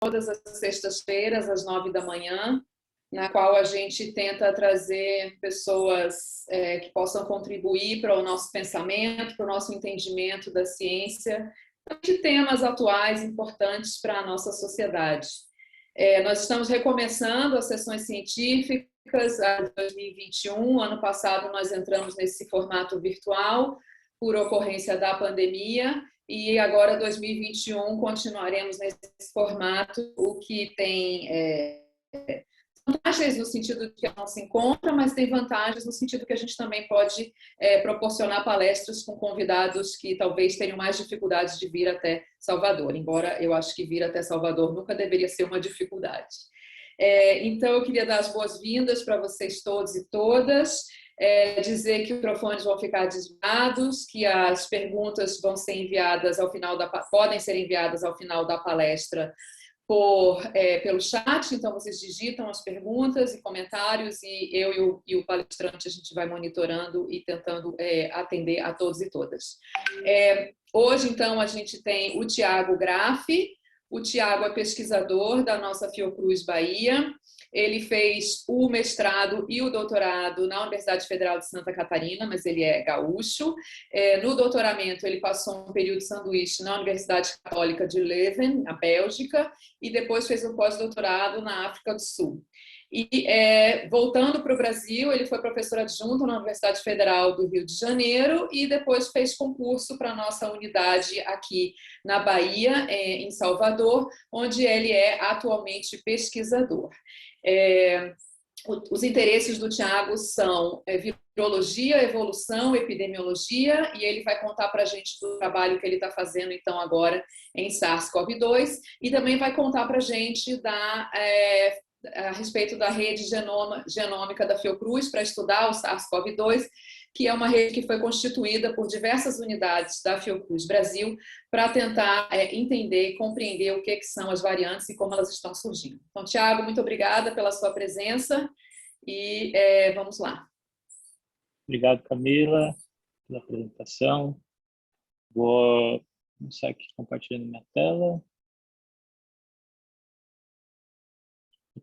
todas as sextas-feiras, às 9 da manhã, na qual a gente tenta trazer pessoas que possam contribuir para o nosso pensamento, para o nosso entendimento da ciência, de temas atuais importantes para a nossa sociedade. Nós estamos recomeçando as sessões científicas a 2021. Ano passado nós entramos nesse formato virtual por ocorrência da pandemia e agora 2021 continuaremos nesse formato, o que tem vantagens no sentido de que não se encontra, mas tem vantagens no sentido que a gente também pode proporcionar palestras com convidados que talvez tenham mais dificuldades de vir até Salvador, embora eu acho que vir até Salvador nunca deveria ser uma dificuldade. Então, eu queria dar as boas-vindas para vocês todos e todas, dizer que os microfones vão ficar desligados, que as perguntas vão ser enviadas ao final podem ser enviadas ao final da palestra pelo chat, então vocês digitam as perguntas e comentários e eu e o palestrante a gente vai monitorando e tentando atender a todos e todas. Hoje, então, a gente tem o Tiago Graffi. O Tiago é pesquisador da nossa Fiocruz Bahia. Ele fez o mestrado e o doutorado na Universidade Federal de Santa Catarina, mas ele é gaúcho. No doutoramento, ele passou um período de sanduíche na Universidade Católica de Leuven, na Bélgica, e depois fez um pós-doutorado na África do Sul. E, voltando para o Brasil, ele foi professor adjunto na Universidade Federal do Rio de Janeiro e depois fez concurso para a nossa unidade aqui na Bahia, em Salvador, onde ele é atualmente pesquisador. Os interesses do Tiago são virologia, evolução, epidemiologia, e ele vai contar para a gente do trabalho que ele está fazendo então agora em SARS-CoV-2 e também vai contar para a gente a respeito da rede genômica da Fiocruz para estudar o SARS-CoV-2, que é uma rede que foi constituída por diversas unidades da Fiocruz Brasil para tentar entender e compreender o que são as variantes e como elas estão surgindo. Então, Tiago, muito obrigada pela sua presença e vamos lá. Obrigado, Camila, pela apresentação. Vou começar aqui compartilhando minha tela.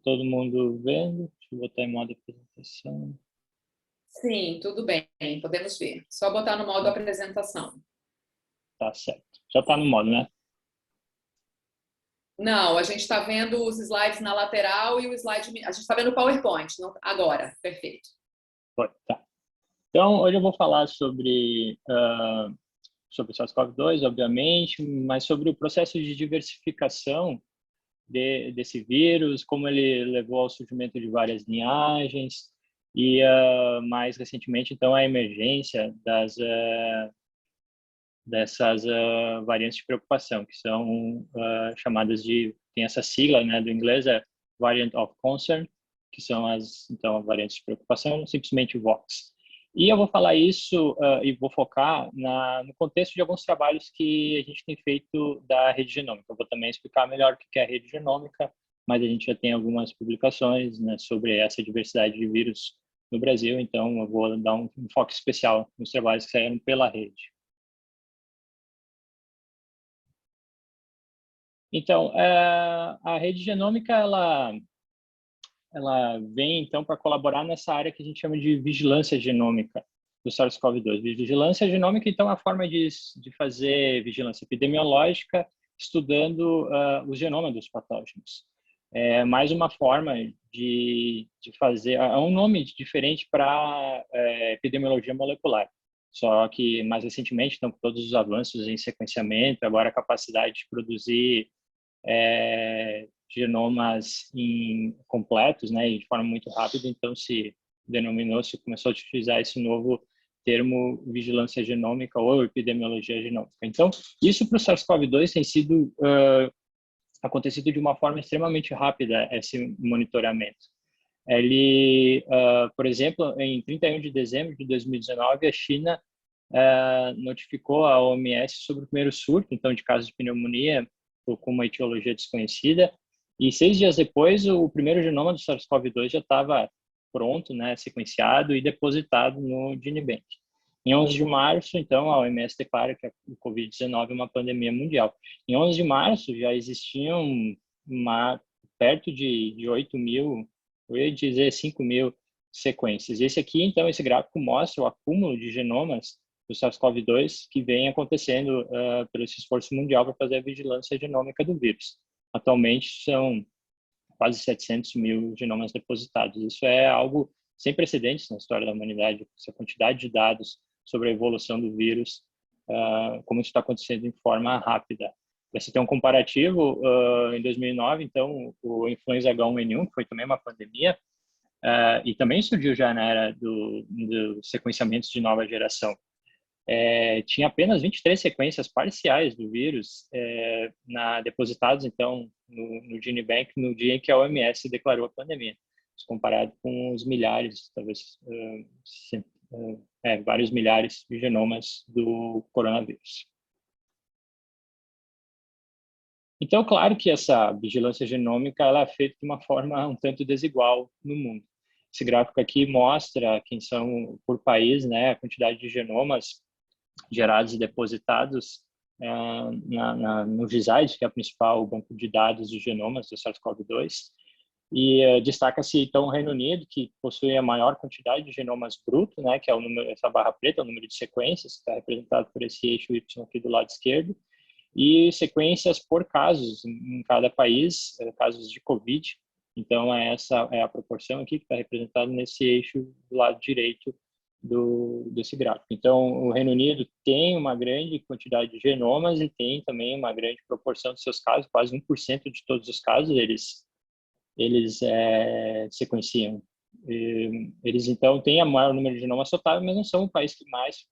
Todo mundo vendo? Deixa eu botar em modo apresentação. Sim, tudo bem, podemos ver. Só botar no modo apresentação. Tá certo. Já está no modo, né? Não, a gente está vendo os slides na lateral e o slide... A gente está vendo o PowerPoint, não... agora. Perfeito. Tá. Então, hoje eu vou falar sobre o SARS-CoV-2, obviamente, mas sobre o processo de diversificação desse vírus, como ele levou ao surgimento de várias linhagens e, mais recentemente, então, a emergência dessas variantes de preocupação, que são chamadas tem essa sigla, né, do inglês, Variant of Concern, que são as variantes de preocupação, simplesmente VOX. E eu vou falar isso e vou focar no contexto de alguns trabalhos que a gente tem feito da rede genômica. Eu vou também explicar melhor o que é a rede genômica, mas a gente já tem algumas publicações, né, sobre essa diversidade de vírus no Brasil, então eu vou dar um foco especial nos trabalhos que saíram pela rede. Então, a rede genômica, ela vem, então, para colaborar nessa área que a gente chama de vigilância genômica do SARS-CoV-2. Vigilância genômica, então, é a forma de fazer vigilância epidemiológica estudando o genoma dos patógenos. É mais uma forma de fazer... É um nome diferente para epidemiologia molecular. Só que, mais recentemente, então, com todos os avanços em sequenciamento, agora a capacidade de produzir genomas completos, né, e de forma muito rápida, então se começou a utilizar esse novo termo vigilância genômica ou epidemiologia genômica. Então, isso para o SARS-CoV-2 tem sido acontecido de uma forma extremamente rápida, esse monitoramento. Ele, por exemplo, em 31 de dezembro de 2019, a China notificou a OMS sobre o primeiro surto, então, de casos de pneumonia com uma etiologia desconhecida, e 6 dias depois o primeiro genoma do SARS-CoV-2 já estava pronto, né, sequenciado e depositado no GenBank. Em 11 de março, então, a OMS declara que o Covid-19 é uma pandemia mundial. Em 11 de março já existiam perto de 8 mil, eu ia dizer 5 mil sequências. Esse aqui, então, esse gráfico mostra o acúmulo de genomas do SARS-CoV-2 que vem acontecendo pelo esse esforço mundial para fazer a vigilância genômica do vírus. Atualmente, são quase 700 mil genomas depositados. Isso é algo sem precedentes na história da humanidade, essa quantidade de dados sobre a evolução do vírus, como isso está acontecendo em forma rápida. Para se ter um comparativo, em 2009, então, o influenza H1N1, que foi também uma pandemia, e também surgiu já na era do sequenciamentos de nova geração. Tinha apenas 23 sequências parciais do vírus depositadas, então, no GeneBank, no dia em que a OMS declarou a pandemia, comparado com os milhares, talvez vários milhares de genomas do coronavírus. Então, claro que essa vigilância genômica ela é feita de uma forma um tanto desigual no mundo. Esse gráfico aqui mostra quem são, por país, né, a quantidade de genomas gerados e depositados no GISAID, que é o principal banco de dados de genomas do SARS-CoV-2. E destaca-se, então, o Reino Unido, que possui a maior quantidade de genomas brutos, né, que é o número, essa barra preta, o número de sequências, que está representado por esse eixo Y aqui do lado esquerdo, e sequências por casos em cada país, casos de COVID. Então, essa é a proporção aqui que está representada nesse eixo do lado direito desse gráfico. Então, o Reino Unido tem uma grande quantidade de genomas e tem também uma grande proporção de seus casos, quase 1% de todos os casos eles sequenciam. Eles, então, têm o maior número de genomas total, mas não são o país que mais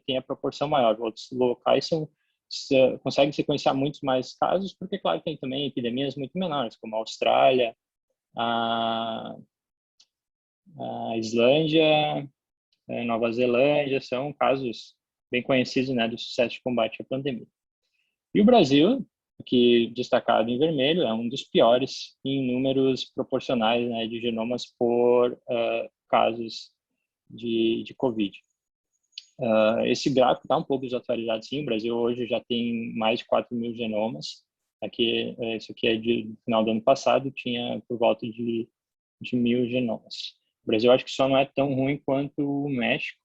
tem a proporção maior. Outros locais conseguem sequenciar muitos mais casos, porque, claro, tem também epidemias muito menores, como a Austrália, a Islândia, Nova Zelândia, são casos bem conhecidos, né, do sucesso de combate à pandemia. E o Brasil, aqui destacado em vermelho, é um dos piores em números proporcionais, né, de genomas por casos de COVID. Esse gráfico está um pouco desatualizado, sim. O Brasil hoje já tem mais de 4 mil genomas. Isso aqui é do final do ano passado, tinha por volta de 1.000 genomas. O Brasil acho que só não é tão ruim quanto o México,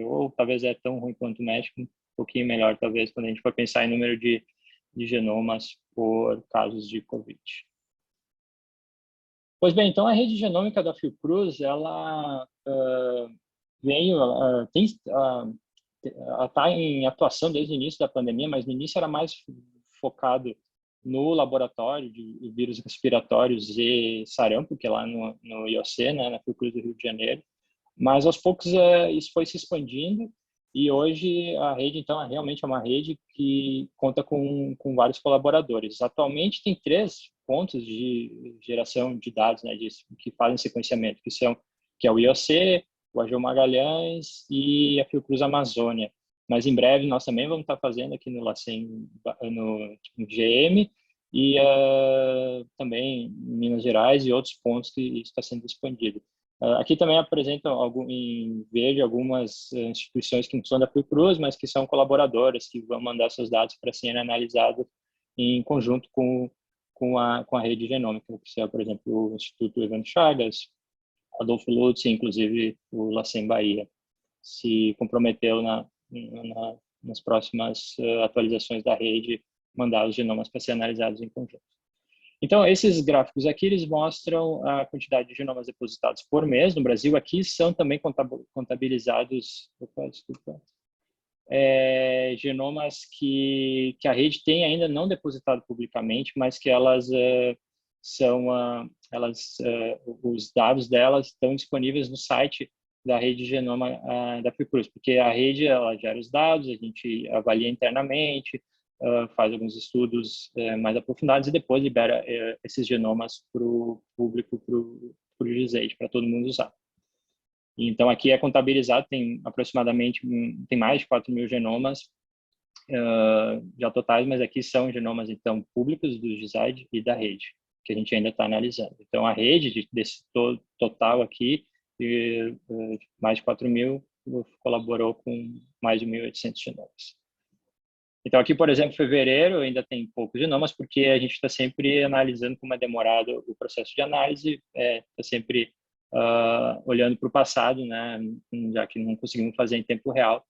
ou talvez é tão ruim quanto o México, um pouquinho melhor talvez quando a gente for pensar em número de genomas por casos de COVID. Pois bem, então a rede genômica da Fiocruz, ela está em atuação desde o início da pandemia, mas no início era mais focado no laboratório de vírus respiratórios e sarampo, que é lá no IOC, né, na Fiocruz do Rio de Janeiro. Mas aos poucos isso foi se expandindo e hoje a rede, então, realmente é uma rede que conta com vários colaboradores. Atualmente tem 3 pontos de geração de dados, né, que fazem sequenciamento, que é o IOC, o AGU Magalhães e a Fiocruz Amazônia. Mas em breve nós também vamos estar fazendo aqui no LACEN, no GM, e também em Minas Gerais e outros pontos que está sendo expandido. Aqui também apresentam em verde algumas instituições que não são da Fiocruz, mas que são colaboradoras, que vão mandar seus dados para serem analisados em conjunto com a rede genômica, que é, por exemplo, o Instituto Evandro Chagas, Adolfo Lutz, inclusive o LACEN Bahia, se comprometeu nas próximas atualizações da rede, mandar os genomas para ser analisados em conjunto. Então, esses gráficos aqui, eles mostram a quantidade de genomas depositados por mês no Brasil. Aqui são também contabilizados, genomas que a rede tem ainda não depositado publicamente, mas que os dados delas estão disponíveis no site da rede genoma da Fiocruz, porque a rede ela gera os dados, a gente avalia internamente, faz alguns estudos mais aprofundados e depois libera esses genomas para o público, para o GISAID, para todo mundo usar. Então, aqui é contabilizado, tem mais de 4 mil genomas já totais, mas aqui são genomas, então, públicos do GISAID e da rede, que a gente ainda está analisando. Então, a rede desse total aqui, mais de 4 mil, colaborou com mais de 1.800 genomas. Então, aqui, por exemplo, fevereiro ainda tem poucos genomas, porque a gente está sempre analisando como é demorado o processo de análise, está sempre olhando para o passado, né, já que não conseguimos fazer em tempo real.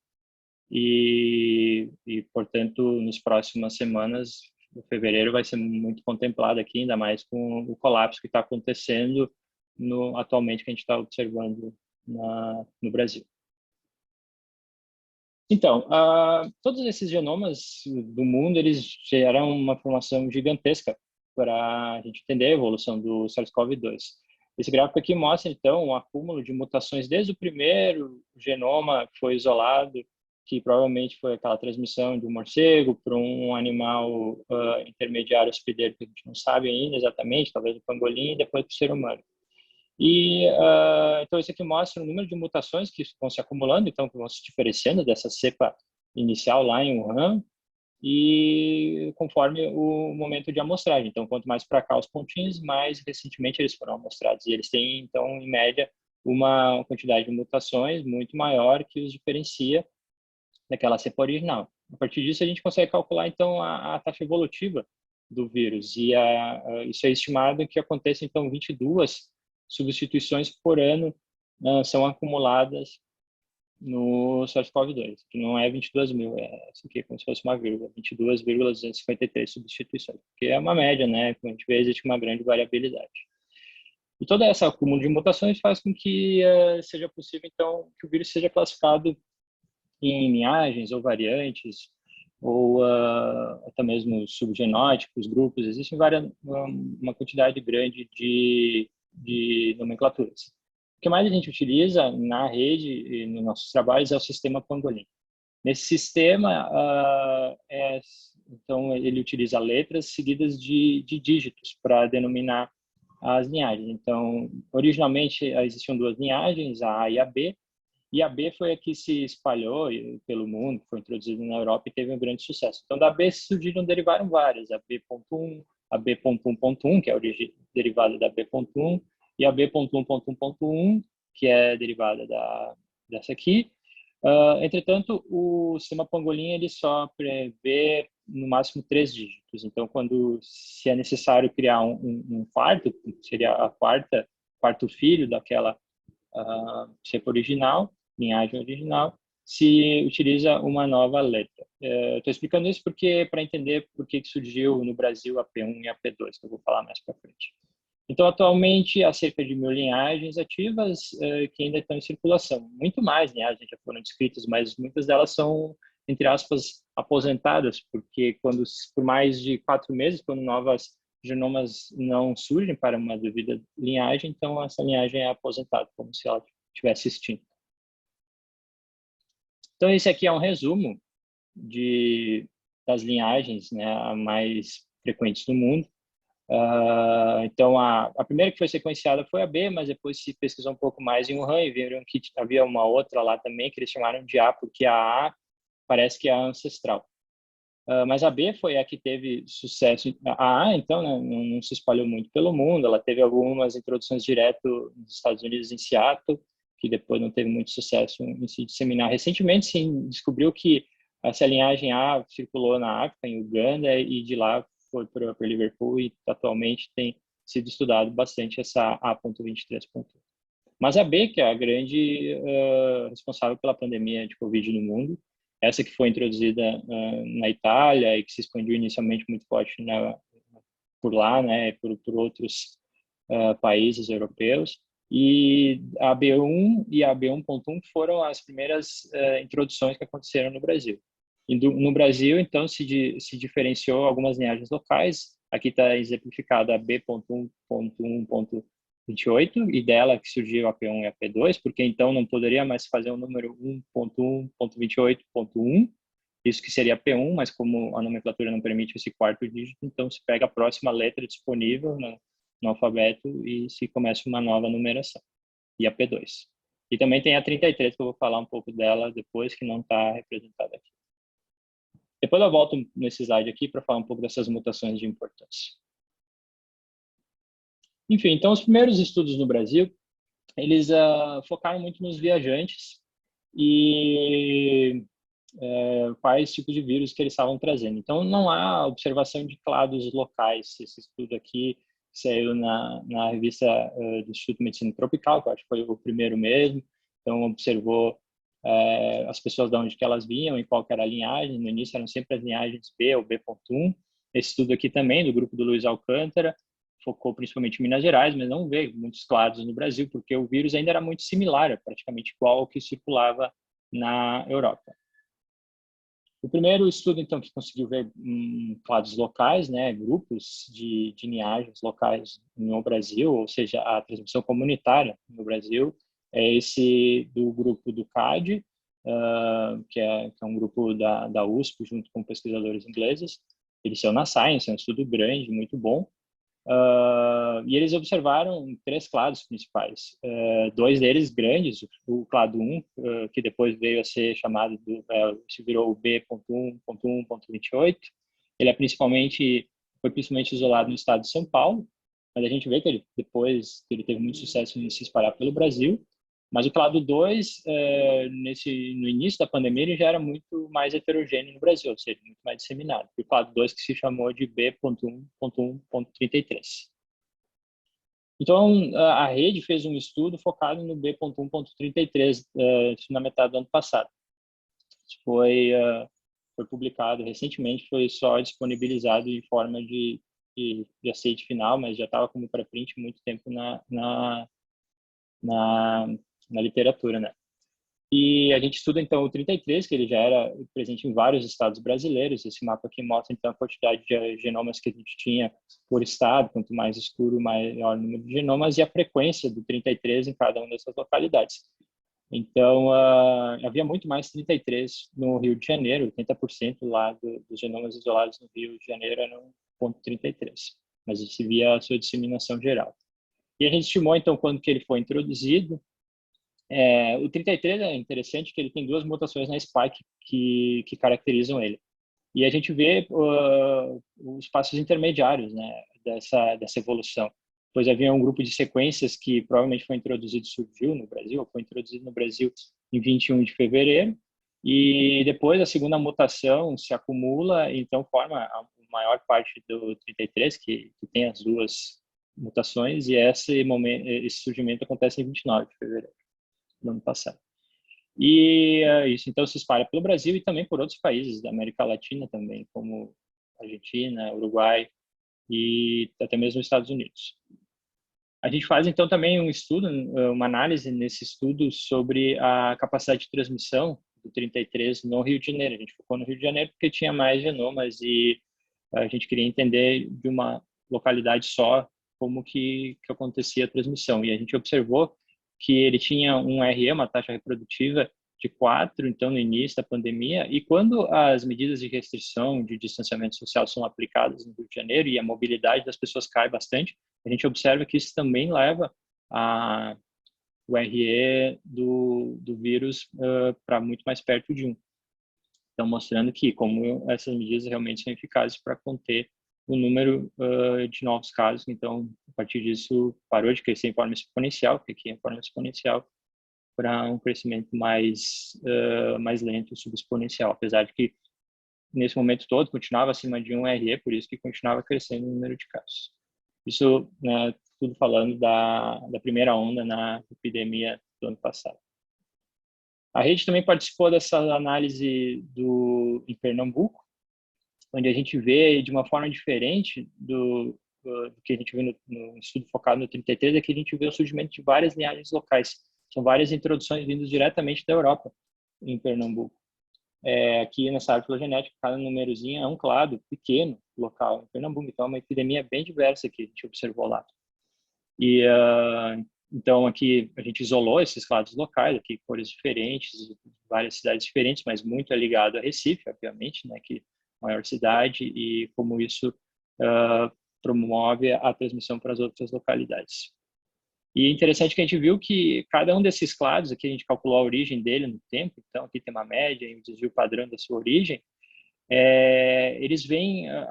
Portanto, nas próximas semanas, o fevereiro vai ser muito contemplado aqui, ainda mais com o colapso que está acontecendo atualmente, que a gente está observando no Brasil. Então, todos esses genomas do mundo, eles geram uma informação gigantesca para a gente entender a evolução do SARS-CoV-2. Esse gráfico aqui mostra, então, um acúmulo de mutações desde o primeiro genoma que foi isolado, que provavelmente foi aquela transmissão de um morcego para um animal intermediário hospedeiro, que a gente não sabe ainda exatamente, talvez o pangolim, e depois para o ser humano. Então, isso aqui mostra o número de mutações que vão se acumulando, então, que vão se diferenciando dessa cepa inicial lá em Wuhan, e conforme o momento de amostragem. Então, quanto mais para cá os pontinhos, mais recentemente eles foram amostrados. E eles têm, então, em média, uma quantidade de mutações muito maior que os diferencia daquela cepa original. A partir disso, a gente consegue calcular, então, a taxa evolutiva do vírus. E isso é estimado que aconteça, então, 22 substituições por ano são acumuladas no SARS-CoV-2, que não é 22 mil, isso aqui é como se fosse uma vírgula, 22,253 substituições, que é uma média, né? Como a gente vê, existe uma grande variabilidade. E toda essa acúmulo de mutações faz com que seja possível, então, que o vírus seja classificado em linhagens ou variantes, ou até mesmo subgenótipos, grupos. Existem uma quantidade grande de nomenclaturas. O que mais a gente utiliza na rede e nos nossos trabalhos é o sistema Pangolin. Nesse sistema, então, ele utiliza letras seguidas de dígitos para denominar as linhagens. Então, originalmente existiam duas linhagens, a A e a B, e a B foi a que se espalhou pelo mundo, foi introduzida na Europa e teve um grande sucesso. Então, da B derivaram várias, a B.1, a B.1.1, que é a derivada da B.1, e a B.1.1.1, que é derivada dessa aqui. Entretanto, o sistema Pangolin ele só prevê no máximo 3 dígitos. Então, se é necessário criar um quarto, seria quarto filho daquela cepa original, linhagem original, se utiliza uma nova letra. Estou explicando isso porque para entender por que surgiu no Brasil a P1 e a P2, que eu vou falar mais para frente. Então, atualmente, há cerca de 1000 linhagens ativas que ainda estão em circulação. Muito mais linhagens já foram descritas, mas muitas delas são, entre aspas, aposentadas, porque por mais de 4 meses, quando novas genomas não surgem para uma devida linhagem, então essa linhagem é aposentada, como se ela tivesse extinta. Então, esse aqui é um resumo das linhagens, né, mais frequentes no mundo. Então, a primeira que foi sequenciada foi a B, mas depois se pesquisou um pouco mais em Wuhan e viram que havia uma outra lá também, que eles chamaram de A, porque a A parece que é a ancestral. Mas a B foi a que teve sucesso. A A, então, né, não se espalhou muito pelo mundo, ela teve algumas introduções direto nos Estados Unidos, em Seattle, que depois não teve muito sucesso em se disseminar. Recentemente, se descobriu que essa linhagem A circulou na África, em Uganda, e de lá foi para Liverpool, e atualmente tem sido estudado bastante essa A.23.1. Mas a B, que é a grande responsável pela pandemia de Covid no mundo, essa que foi introduzida na Itália e que se expandiu inicialmente muito forte por lá, né, por outros países europeus. E a B1 e a B1.1 foram as primeiras introduções que aconteceram no Brasil. E no Brasil, então, se diferenciou algumas linhagens locais. Aqui está exemplificada a B.1.1.28, e dela que surgiu a P1 e a P2, porque então não poderia mais fazer o número 1.1.28.1, isso que seria P1, mas como a nomenclatura não permite esse quarto dígito, então se pega a próxima letra disponível no alfabeto e se começa uma nova numeração, e a P2. E também tem a 33, que eu vou falar um pouco dela depois, que não está representada aqui. Depois eu volto nesse slide aqui para falar um pouco dessas mutações de importância. Enfim, então os primeiros estudos no Brasil, eles focaram muito nos viajantes e quais tipos de vírus que eles estavam trazendo. Então, não há observação de clados locais. Esse estudo aqui saiu na revista do Instituto de Medicina Tropical, que eu acho que foi o primeiro mesmo. Então, observou as pessoas de onde que elas vinham e qual que era a linhagem. No início eram sempre as linhagens B ou B.1. Esse estudo aqui também, do grupo do Luiz Alcântara, focou principalmente em Minas Gerais, mas não veio muitos clados no Brasil, porque o vírus ainda era muito similar, praticamente igual ao que circulava na Europa. O primeiro estudo, então, que conseguiu ver clados locais, né, grupos de linhagens locais no Brasil, ou seja, a transmissão comunitária no Brasil, é esse do grupo do CAD, que é um grupo da USP, junto com pesquisadores ingleses. Ele saiu na Science, é um estudo grande, muito bom. E eles observaram 3 clados principais. 2 deles grandes, o clado 1, que depois veio a ser chamado, se virou o B.1.1.28. Ele foi principalmente isolado no estado de São Paulo, mas a gente vê que ele teve muito sucesso em se espalhar pelo Brasil. Mas o clado 2, no início da pandemia, ele já era muito mais heterogêneo no Brasil, ou seja, muito mais disseminado. O clado 2 que se chamou de B.1.1.33. Então, a rede fez um estudo focado no B.1.33 na metade do ano passado. Isso foi publicado recentemente, foi só disponibilizado em forma de aceite final, mas já estava como pré-print muito tempo na literatura, né? E a gente estuda, então, o 33, que ele já era presente em vários estados brasileiros. Esse mapa aqui mostra, então, a quantidade de genomas que a gente tinha por estado. Quanto mais escuro, maior o número de genomas, e a frequência do 33 em cada uma dessas localidades. Então, havia muito mais 33 no Rio de Janeiro. 80% lá dos genomas isolados no Rio de Janeiro eram 0.33. Mas se via a sua disseminação geral. E a gente estimou, então, quando que ele foi introduzido. O 33 é interessante que ele tem 2 mutações na spike que caracterizam ele. E a gente vê os passos intermediários, né, dessa evolução. Pois havia um grupo de sequências que provavelmente foi surgiu no Brasil, ou foi introduzido no Brasil em 21 de fevereiro, e depois a segunda mutação se acumula, então forma a maior parte do 33, que tem as 2 mutações, e esse surgimento acontece em 29 de fevereiro do ano passado. E isso então se espalha pelo Brasil e também por outros países da América Latina também, como Argentina, Uruguai e até mesmo os Estados Unidos. A gente faz então também um estudo, uma análise nesse estudo sobre a capacidade de transmissão do 33 no Rio de Janeiro. A gente focou no Rio de Janeiro porque tinha mais genomas e a gente queria entender de uma localidade só como que acontecia a transmissão. E a gente observou que ele tinha um RE, uma taxa reprodutiva de 4, então, no início da pandemia, e quando as medidas de restrição de distanciamento social são aplicadas no Rio de Janeiro e a mobilidade das pessoas cai bastante, a gente observa que isso também leva o RE do vírus para muito mais perto de 1. Então, mostrando que como essas medidas realmente são eficazes para conter o número de novos casos. Então, a partir disso, parou de crescer em forma exponencial, porque aqui é em forma exponencial, para um crescimento mais lento, subexponencial, apesar de que, nesse momento todo, continuava acima de 1 RE, por isso que continuava crescendo o número de casos. Isso, né, tudo falando da primeira onda na epidemia do ano passado. A rede também participou dessa análise em Pernambuco, onde a gente vê de uma forma diferente do que a gente vê no estudo focado no 33, é que a gente vê o surgimento de várias linhagens locais. São várias introduções vindas diretamente da Europa, em Pernambuco. Aqui nessa árvore filogenética, cada númerozinho é um clado pequeno, local, em Pernambuco. Então, é uma epidemia bem diversa que a gente observou lá. E, então, aqui a gente isolou esses clados locais, aqui cores diferentes, várias cidades diferentes, mas muito é ligado a Recife, obviamente, né, que maior cidade, e como isso promove a transmissão para as outras localidades. E é interessante que a gente viu que cada um desses clados, aqui a gente calculou a origem dele no tempo, então aqui tem uma média e um desvio padrão da sua origem,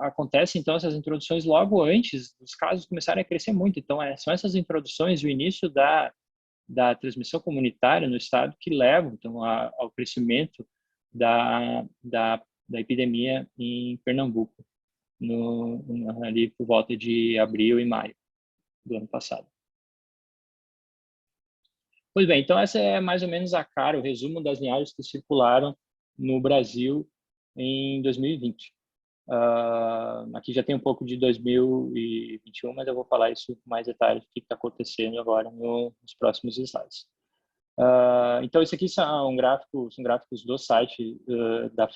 acontecem então essas introduções logo antes dos casos começarem a crescer muito. Então são essas introduções, o início da transmissão comunitária no estado que levam então ao crescimento da epidemia em Pernambuco, ali por volta de abril e maio do ano passado. Pois bem, então essa é mais ou menos a cara, o resumo das linhagens que circularam no Brasil em 2020. Aqui já tem um pouco de 2021, mas eu vou falar isso com mais detalhes, o que está acontecendo agora nos próximos slides. Então, isso aqui são gráficos do site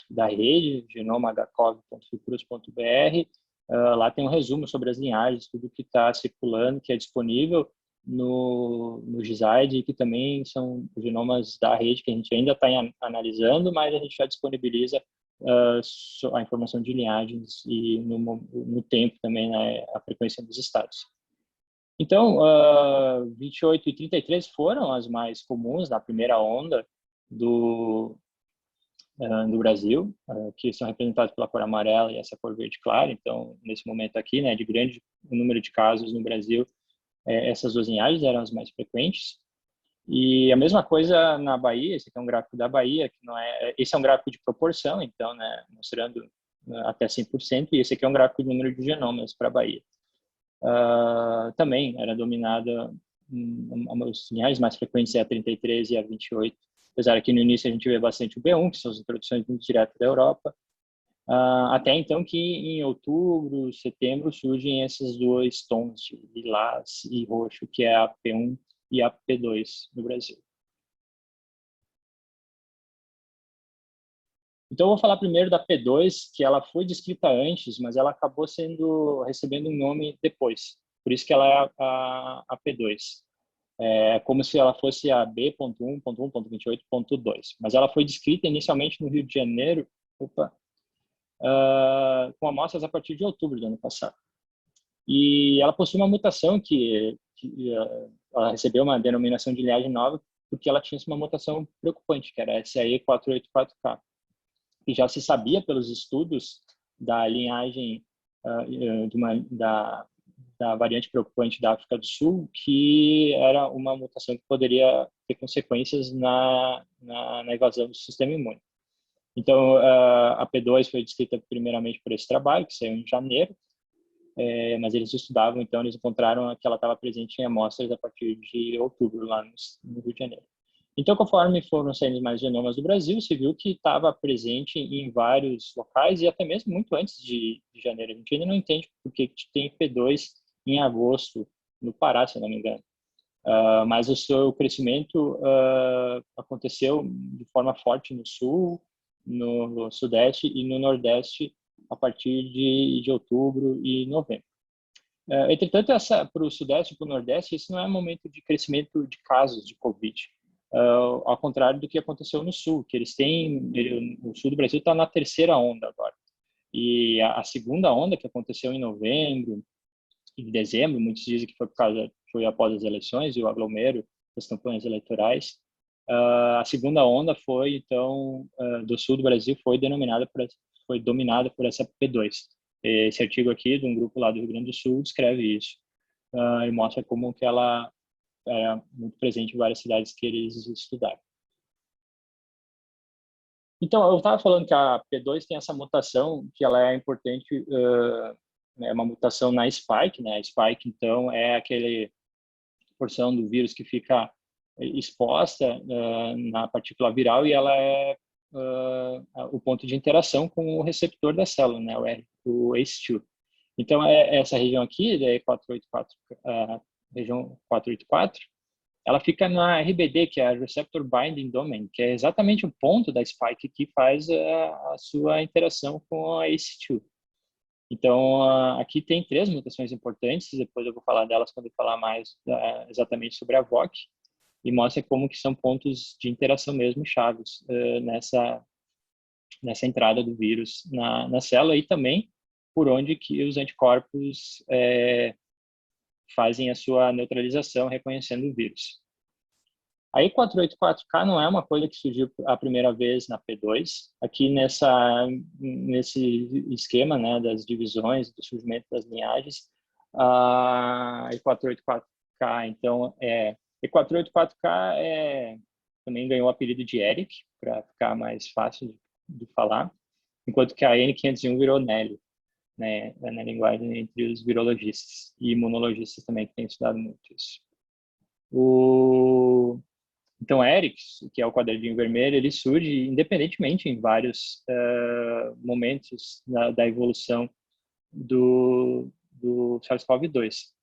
da rede, genomagacov.fiocruz.br. Lá tem um resumo sobre as linhagens, tudo que está circulando, que é disponível no GISAID, e que também são genomas da rede que a gente ainda está analisando, mas a gente já disponibiliza a informação de linhagens e no tempo também, né, a frequência dos estados. Então, 28 e 33 foram as mais comuns na primeira onda do Brasil, que são representados pela cor amarela e essa cor verde clara. Então, nesse momento aqui, né, de grande número de casos no Brasil, essas duas linhagens eram as mais frequentes. E a mesma coisa na Bahia. Esse aqui é um gráfico da Bahia, que não é, esse é um gráfico de proporção, então, né, mostrando até 100%, e esse aqui é um gráfico de número de genomas para a Bahia. Também era dominada, as linhagens mais frequentes é a 33 e a 28, apesar que no início a gente vê bastante o B1, que são as introduções muito diretas da Europa, até então que em outubro, setembro, surgem esses dois tons de lilás e roxo, que é a P1 e a P2 no Brasil. Então, eu vou falar primeiro da P2, que ela foi descrita antes, mas ela acabou recebendo um nome depois. Por isso que ela é a P2. É como se ela fosse a B.1.1.28.2. Mas ela foi descrita inicialmente no Rio de Janeiro, com amostras a partir de outubro do ano passado. E ela possui uma mutação que ela recebeu uma denominação de linhagem nova porque ela tinha uma mutação preocupante, que era a SAE484K. E já se sabia pelos estudos da linhagem da variante preocupante da África do Sul, que era uma mutação que poderia ter consequências na evasão do sistema imune. Então, a P2 foi descrita primeiramente por esse trabalho, que saiu em janeiro, mas eles estudavam, então eles encontraram que ela estava presente em amostras a partir de outubro, lá no Rio de Janeiro. Então, conforme foram saindo mais genomas do Brasil, se viu que estava presente em vários locais, e até mesmo muito antes de janeiro. A gente ainda não entende por que tem P2 em agosto, no Pará, se eu não me engano. Mas o seu crescimento aconteceu de forma forte no Sul, no Sudeste e no Nordeste a partir de outubro e novembro. Entretanto, para o Sudeste e para o Nordeste, isso não é um momento de crescimento de casos de Covid. Ao contrário do que aconteceu no Sul, que o Sul do Brasil está na terceira onda agora. E a segunda onda, que aconteceu em novembro e dezembro, muitos dizem que foi após as eleições e o aglomero das campanhas eleitorais. A segunda onda foi, então, do Sul do Brasil, foi dominada por essa P2. Esse artigo aqui, de um grupo lá do Rio Grande do Sul, descreve isso e mostra como que ela é muito presente em várias cidades que eles estudaram. Então, eu estava falando que a P2 tem essa mutação, que ela é importante, é uma mutação na spike, né? A spike, então, é aquela porção do vírus que fica exposta na partícula viral, e ela é o ponto de interação com o receptor da célula, né? O ACE2. Então, essa região aqui, da E484, região 484, ela fica na RBD, que é a Receptor Binding Domain, que é exatamente o ponto da spike que faz a sua interação com a ACE2. Então, aqui tem 3 mutações importantes, depois eu vou falar delas quando eu falar mais exatamente sobre a VOC, e mostra como que são pontos de interação mesmo chaves nessa entrada do vírus na célula, e também por onde que os anticorpos fazem a sua neutralização reconhecendo o vírus. A E484K não é uma coisa que surgiu a primeira vez na P2. Aqui nesse esquema, né, das divisões, do surgimento das linhagens, a E484K, então, E484K também ganhou o apelido de ERIC, para ficar mais fácil de de falar, enquanto que a N501 virou Nelly, né, na linguagem entre os virologistas e imunologistas também, que têm estudado muito isso. Então, Eric, que é o quadradinho vermelho, ele surge independentemente em vários momentos da evolução do SARS-CoV-2.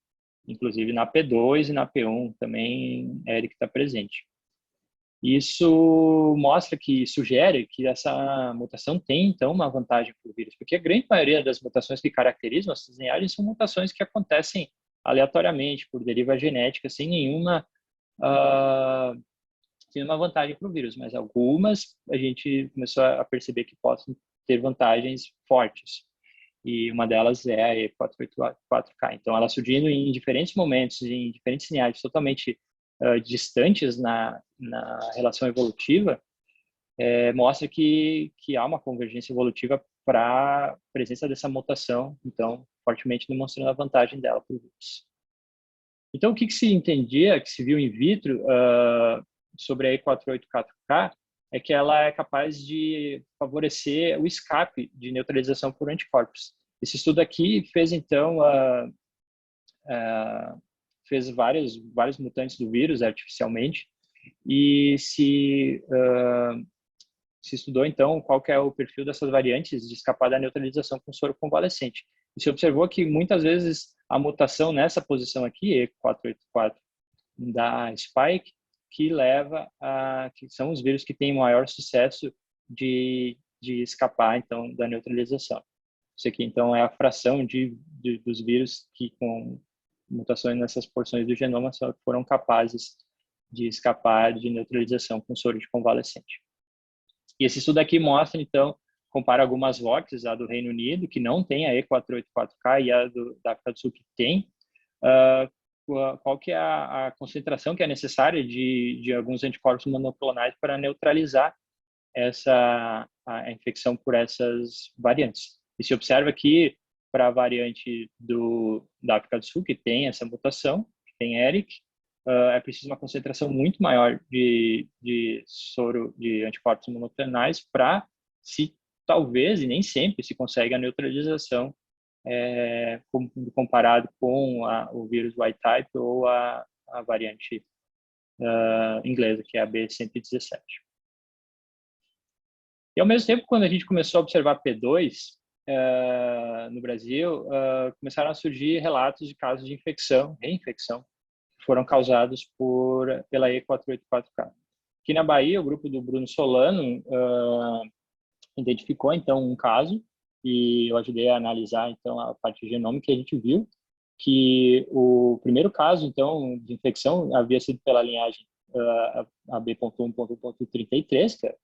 Inclusive na P2 e na P1 também Eric está presente. Isso mostra sugere que essa mutação tem, então, uma vantagem para o vírus, porque a grande maioria das mutações que caracterizam essas linhagens são mutações que acontecem aleatoriamente, por deriva genética, sem nenhuma vantagem para o vírus, mas algumas a gente começou a perceber que possam ter vantagens fortes. E uma delas é a E484K. Então, ela surgindo em diferentes momentos, em diferentes linhagens totalmente distantes na relação evolutiva, mostra que há uma convergência evolutiva para a presença dessa mutação, então, fortemente demonstrando a vantagem dela para o vírus. Então, o que se entendia, que se viu in vitro sobre a E484K, é que ela é capaz de favorecer o escape de neutralização por anticorpos. Esse estudo aqui fez, então, fez vários mutantes do vírus artificialmente e se estudou, então, qual que é o perfil dessas variantes de escapar da neutralização com soro convalescente. E se observou que, muitas vezes, a mutação nessa posição aqui, E484, da spike, que são os vírus que têm maior sucesso de escapar, então, da neutralização. Isso aqui, então, é a fração dos vírus que, com mutações nessas porções do genoma, foram capazes de escapar de neutralização com soro de convalescente. E esse estudo aqui mostra, então, compara algumas VOCs, a do Reino Unido, que não tem a E484K, e a da África do Sul, que tem, qual que é a concentração que é necessária de alguns anticorpos monoclonais para neutralizar a infecção por essas variantes. E se observa que para a variante da África do Sul, que tem essa mutação, que tem ERIC, é preciso uma concentração muito maior de soro de anticorpos monoclonais para talvez, e nem sempre, se consegue a neutralização comparado com o vírus wild type ou a variante inglesa, que é a B117. E, ao mesmo tempo, quando a gente começou a observar P2 no Brasil, começaram a surgir relatos de casos de reinfecção, que foram causados pela E484K. Aqui na Bahia, o grupo do Bruno Solano identificou, então, um caso, e eu ajudei a analisar, então, a parte genômica, e a gente viu que o primeiro caso, então, de infecção havia sido pela linhagem AB.1.1.33, que é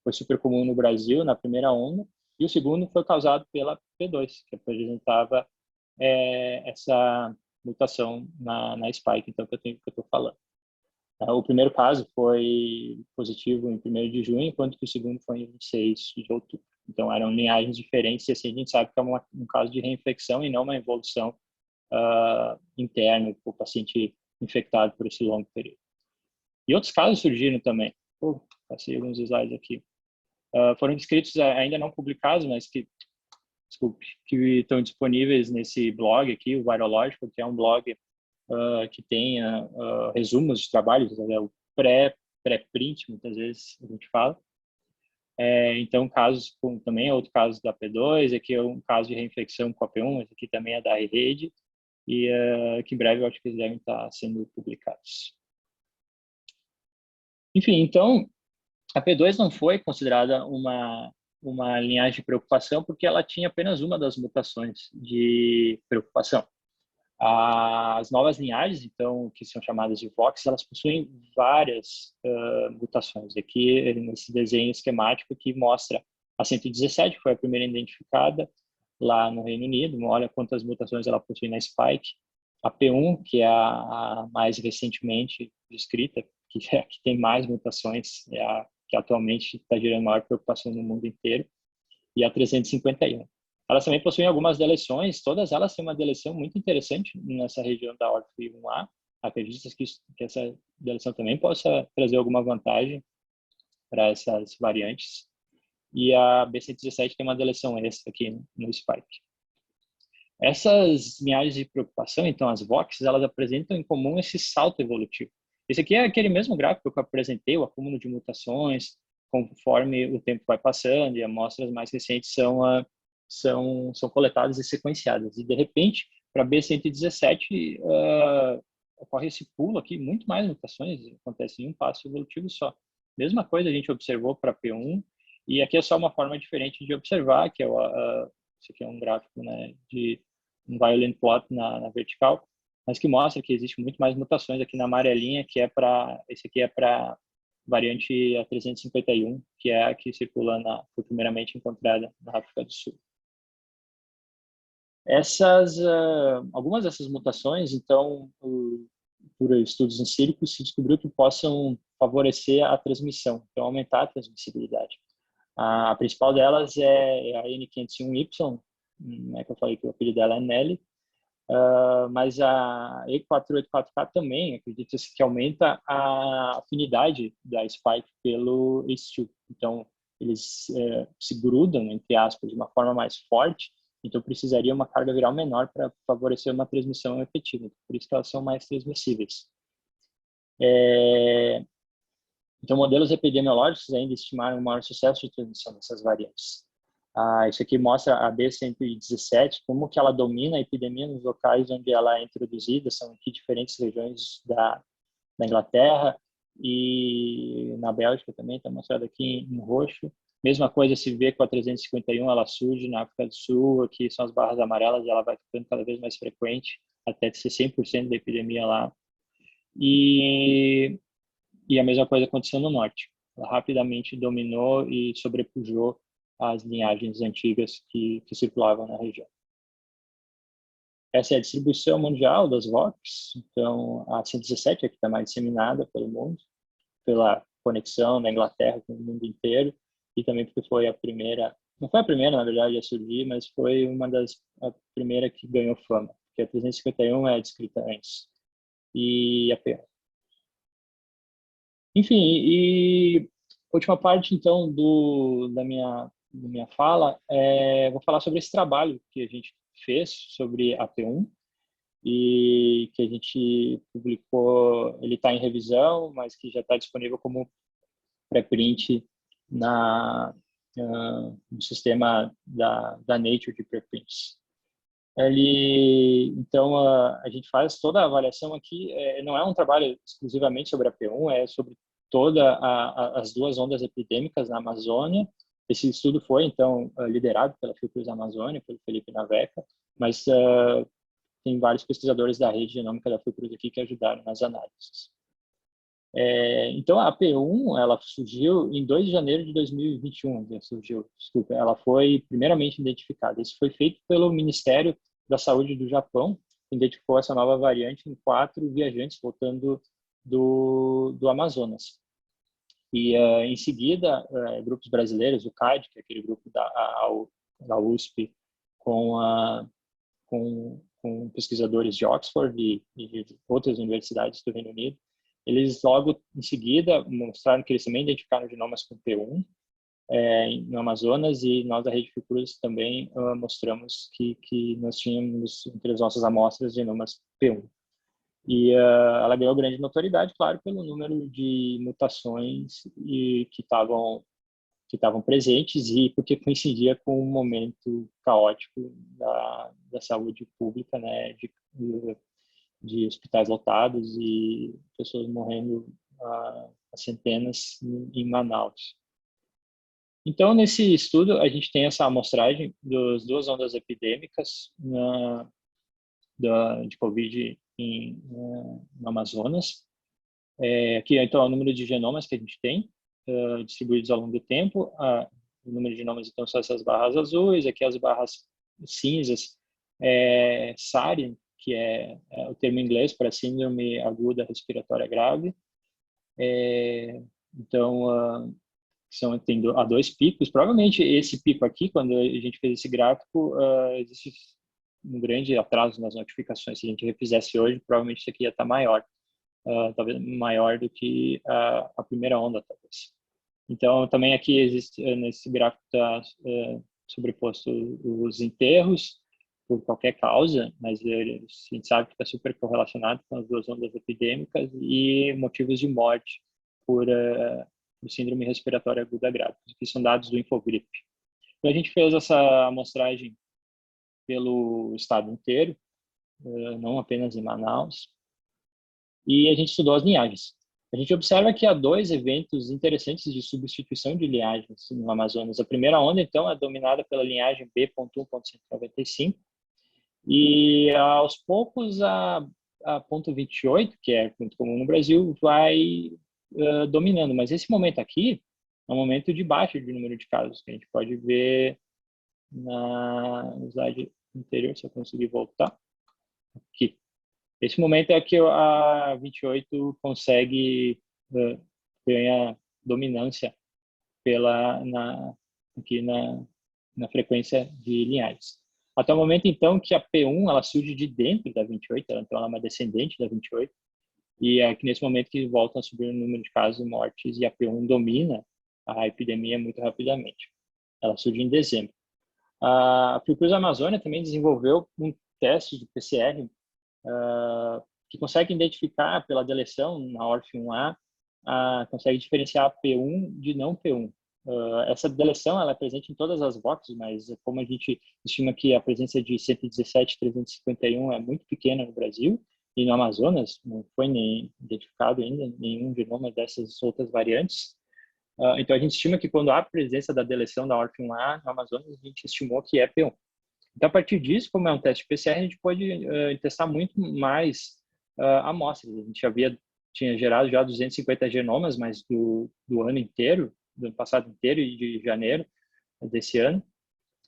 foi super comum no Brasil, na primeira onda, e o segundo foi causado pela P2, que apresentava essa mutação na spike, então, que eu estou falando. O primeiro caso foi positivo em 1º de junho, enquanto que o segundo foi em 26 de outubro. Então, eram linhagens diferentes, e assim a gente sabe que é um caso de reinfecção e não uma evolução interna para o paciente infectado por esse longo período. E outros casos surgiram também. Passei alguns slides aqui. Foram descritos, ainda não publicados, mas que estão disponíveis nesse blog aqui, o Virological, que é um blog que tem resumos de trabalhos, o pré-print, muitas vezes a gente fala. Então, casos também, outro caso da P2, aqui é um caso de reinfecção com a P1, esse aqui também é da rede, e que em breve eu acho que eles devem estar sendo publicados. Enfim, então, a P2 não foi considerada uma linhagem de preocupação porque ela tinha apenas uma das mutações de preocupação. As novas linhagens, então, que são chamadas de VOCs, elas possuem várias mutações. Aqui, nesse desenho esquemático que mostra a 117, que foi a primeira identificada lá no Reino Unido, olha quantas mutações ela possui na spike. A P1, que é a mais recentemente descrita, que tem mais mutações, que atualmente está gerando maior preocupação no mundo inteiro, e a 351. Elas também possuem algumas deleções, todas elas têm uma deleção muito interessante nessa região da ORF1A. Acredito que essa deleção também possa trazer alguma vantagem para essas variantes. e a B117 tem uma deleção extra aqui no spike. Essas linhagens de preocupação, então, as VOCs, elas apresentam em comum esse salto evolutivo. Esse aqui é aquele mesmo gráfico que eu apresentei, o acúmulo de mutações, conforme o tempo vai passando e amostras mais recentes são coletadas e sequenciadas. E, de repente, para B117, ocorre esse pulo aqui, muito mais mutações acontecem em um passo evolutivo só. Mesma coisa a gente observou para P1, e aqui é só uma forma diferente de observar, que é isso aqui é um gráfico, né, de um violent plot na vertical, mas que mostra que existe muito mais mutações aqui na amarelinha, esse aqui é para variante A351, que é a que circula foi primeiramente encontrada na África do Sul. Algumas dessas mutações, então, por estudos em sílico, se descobriu que possam favorecer a transmissão, então aumentar a transmissibilidade. A principal delas é a N501Y, né, que eu falei que o apelido dela é Nelly, mas a E484K também, acredita-se que aumenta a afinidade da spike pelo ACE2. Então, eles se grudam, entre aspas, de uma forma mais forte, então precisaria uma carga viral menor para favorecer uma transmissão efetiva. Por isso que elas são mais transmissíveis. Então, modelos epidemiológicos ainda estimaram um maior sucesso de transmissão dessas variantes. Isso aqui mostra a B117, como que ela domina a epidemia nos locais onde ela é introduzida, são aqui diferentes regiões da Inglaterra e na Bélgica também, está mostrado aqui em roxo. Mesma coisa se vê com a 351, ela surge na África do Sul, aqui são as barras amarelas, e ela vai ficando cada vez mais frequente, até ser 100% da epidemia lá. E a mesma coisa aconteceu no norte. Ela rapidamente dominou e sobrepujou as linhagens antigas que circulavam na região. Essa é a distribuição mundial das VOCs. Então, a 117 é que está mais disseminada pelo mundo, pela conexão da Inglaterra com o mundo inteiro, e também porque foi a primeira, não foi a primeira, na verdade, a surgir, mas foi a primeira que ganhou fama, porque a 351 é descrita antes, e a P1. Enfim, e última parte, então, da minha fala, vou falar sobre esse trabalho que a gente fez sobre a P1 e que a gente publicou. Ele está em revisão, mas que já está disponível como pré-print no sistema da Nature de preprints. Então, a gente faz toda a avaliação aqui, não é um trabalho exclusivamente sobre a P1, é sobre as duas ondas epidêmicas na Amazônia. Esse estudo foi, então, liderado pela Fiocruz Amazônia, pelo Felipe Naveca, mas tem vários pesquisadores da rede genômica da Fiocruz aqui que ajudaram nas análises. Então, a P1, ela surgiu em 2 de janeiro de 2021, desculpa, ela foi primeiramente identificada. Isso foi feito pelo Ministério da Saúde do Japão, que identificou essa nova variante em 4 viajantes voltando do Amazonas. E, em seguida, grupos brasileiros, o CAD, que é aquele grupo da USP, com pesquisadores de Oxford e de outras universidades do Reino Unido, eles logo em seguida mostraram que eles também identificaram genomas com P1 no Amazonas, e nós da Rede Fiocruz também mostramos que nós tínhamos entre as nossas amostras genomas P1. E ela ganhou grande notoriedade, claro, pelo número de mutações que estavam presentes e porque coincidia com um momento caótico da saúde pública, né, de hospitais lotados e pessoas morrendo a centenas em Manaus. Então, nesse estudo, a gente tem essa amostragem das 2 ondas epidêmicas de Covid no Amazonas. Aqui, então, é o número de genomas que a gente tem, distribuídos ao longo do tempo. O número de genomas, então, são essas barras azuis. Aqui as barras cinzas, SARI, que é o termo em inglês para Síndrome Aguda Respiratória Grave. Então, tem 2 picos. Provavelmente esse pico aqui, quando a gente fez esse gráfico, existe um grande atraso nas notificações. Se a gente refizesse hoje, provavelmente isso aqui ia estar maior, talvez maior do que a primeira onda, talvez. Então, também aqui existe, nesse gráfico está sobreposto os enterros por qualquer causa, mas a gente sabe que está super correlacionado com as duas ondas epidêmicas, e motivos de morte por síndrome respiratória aguda grave, que são dados do Infogrip. Então, a gente fez essa amostragem pelo estado inteiro, não apenas em Manaus, e a gente estudou as linhagens. A gente observa que há dois eventos interessantes de substituição de linhagens no Amazonas. A primeira onda, então, é dominada pela linhagem B.1.195, e aos poucos a ponto 28, que é muito comum no Brasil, vai dominando. Mas esse momento aqui é um momento de baixo de número de casos, que a gente pode ver no slide anterior, se eu conseguir voltar. Aqui. Esse momento é que a 28 consegue ganhar dominância aqui na frequência de linhagens. Até o momento, então, que a P1 ela surge de dentro da 28, então ela é uma descendente da 28, e é aqui nesse momento que voltam a subir o número de casos e mortes, e a P1 domina a epidemia muito rapidamente. Ela surge em dezembro. A Fiocruz Amazônia também desenvolveu um teste de PCR que consegue identificar pela deleção na ORF1A, consegue diferenciar P1 de não P1. Essa deleção ela é presente em todas as VOCs, mas como a gente estima que a presença de 117.351 é muito pequena no Brasil, e no Amazonas não foi nem identificado ainda nenhum genoma dessas outras variantes. Então a gente estima que quando há presença da deleção da ORF1A no Amazonas, a gente estimou que é P1. Então, a partir disso, como é um teste PCR, a gente pode testar muito mais amostras. A gente tinha gerado já 250 genomas, mas do ano inteiro, do ano passado inteiro e de janeiro desse ano.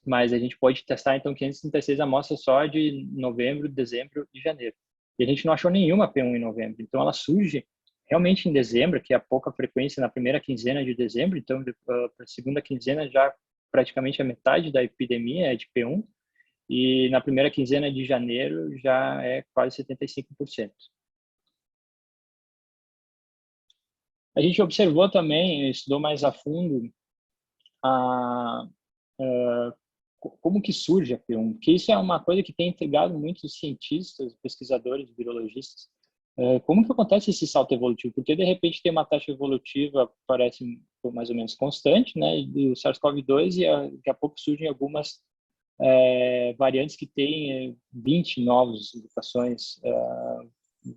Mas a gente pode testar, então, 536 amostras só de novembro, dezembro e janeiro. E a gente não achou nenhuma P1 em novembro. Então, ela surge realmente em dezembro, que é a pouca frequência na primeira quinzena de dezembro. Então, para a segunda quinzena, já praticamente a metade da epidemia é de P1. E na primeira quinzena de janeiro já é quase 75%. A gente observou também, estudou mais a fundo como que surge a P1, porque isso é uma coisa que tem intrigado muitos cientistas, pesquisadores, virologistas. Como que acontece esse salto evolutivo? Porque de repente tem uma taxa evolutiva parece mais ou menos constante, né, do SARS-CoV-2, e daqui a pouco surgem algumas variantes que têm 20 novas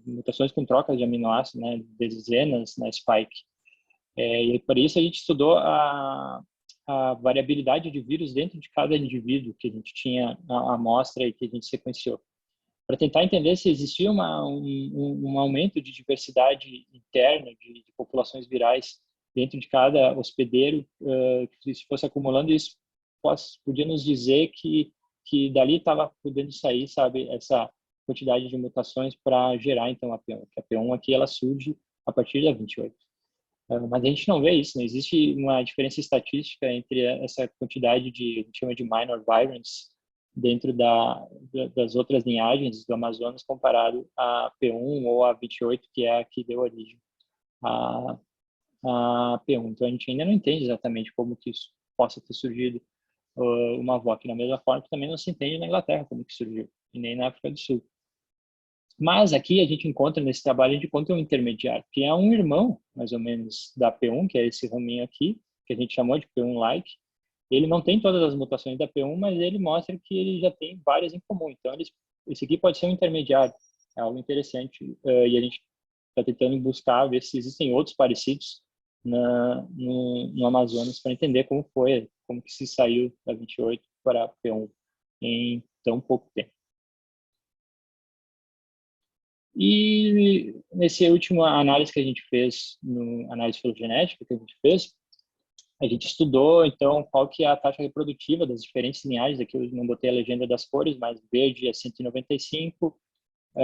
mutações com troca de aminoácidos, né, dezenas na spike. E por isso a gente estudou a variabilidade de vírus dentro de cada indivíduo que a gente tinha a amostra e que a gente sequenciou, para tentar entender se existia um aumento de diversidade interna de populações virais dentro de cada hospedeiro, que se fosse acumulando isso, podia nos dizer que dali estava podendo sair, sabe, essa quantidade de mutações para gerar, então, a P1. Que a P1 aqui, ela surge a partir da 28. Mas a gente não vê isso, não existe uma diferença estatística entre essa quantidade a gente chama de minor virulence, dentro das outras linhagens do Amazonas, comparado a P1 ou a 28, que é a que deu origem a P1. Então, a gente ainda não entende exatamente como que isso possa ter surgido uma VOC, da mesma forma que também não se entende na Inglaterra como que surgiu, e nem na África do Sul. Mas aqui a gente encontra, nesse trabalho, a gente encontra um intermediário, que é um irmão, mais ou menos, da P1, que é esse raminho aqui, que a gente chamou de P1-like. Ele não tem todas as mutações da P1, mas ele mostra que ele já tem várias em comum. Então, esse aqui pode ser um intermediário, é algo interessante, e a gente está tentando buscar, ver se existem outros parecidos no Amazonas, para entender como que se saiu da 28 para a P1 em tão pouco tempo. E nesse último análise que a gente fez, análise filogenética que a gente estudou, então, qual que é a taxa reprodutiva das diferentes linhagens. Aqui eu não botei a legenda das cores, mas verde é 195,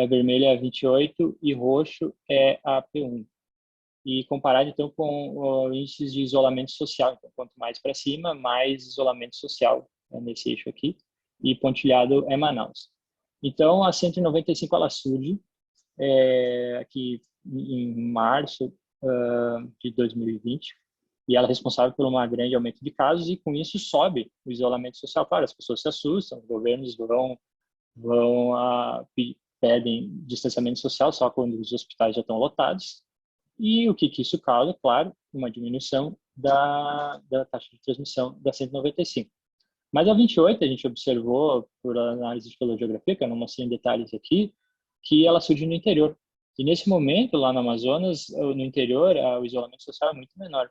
vermelho é 28 e roxo é a P1. E comparado, então, com índices de isolamento social. Então, quanto mais para cima, mais isolamento social nesse eixo aqui. E pontilhado é Manaus. Então, a 195 ela surge aqui em março de 2020. e ela é responsável por um grande aumento de casos, e com isso sobe o isolamento social. Claro, as pessoas se assustam, os governos pedem distanciamento social só quando os hospitais já estão lotados, e o que isso causa? Claro, uma diminuição da taxa de transmissão da 195. Mas a 28, a gente observou, por análise de filogeografia, que eu não mostrei em detalhes aqui, que ela surge no interior. E nesse momento, lá no Amazonas, no interior, o isolamento social é muito menor.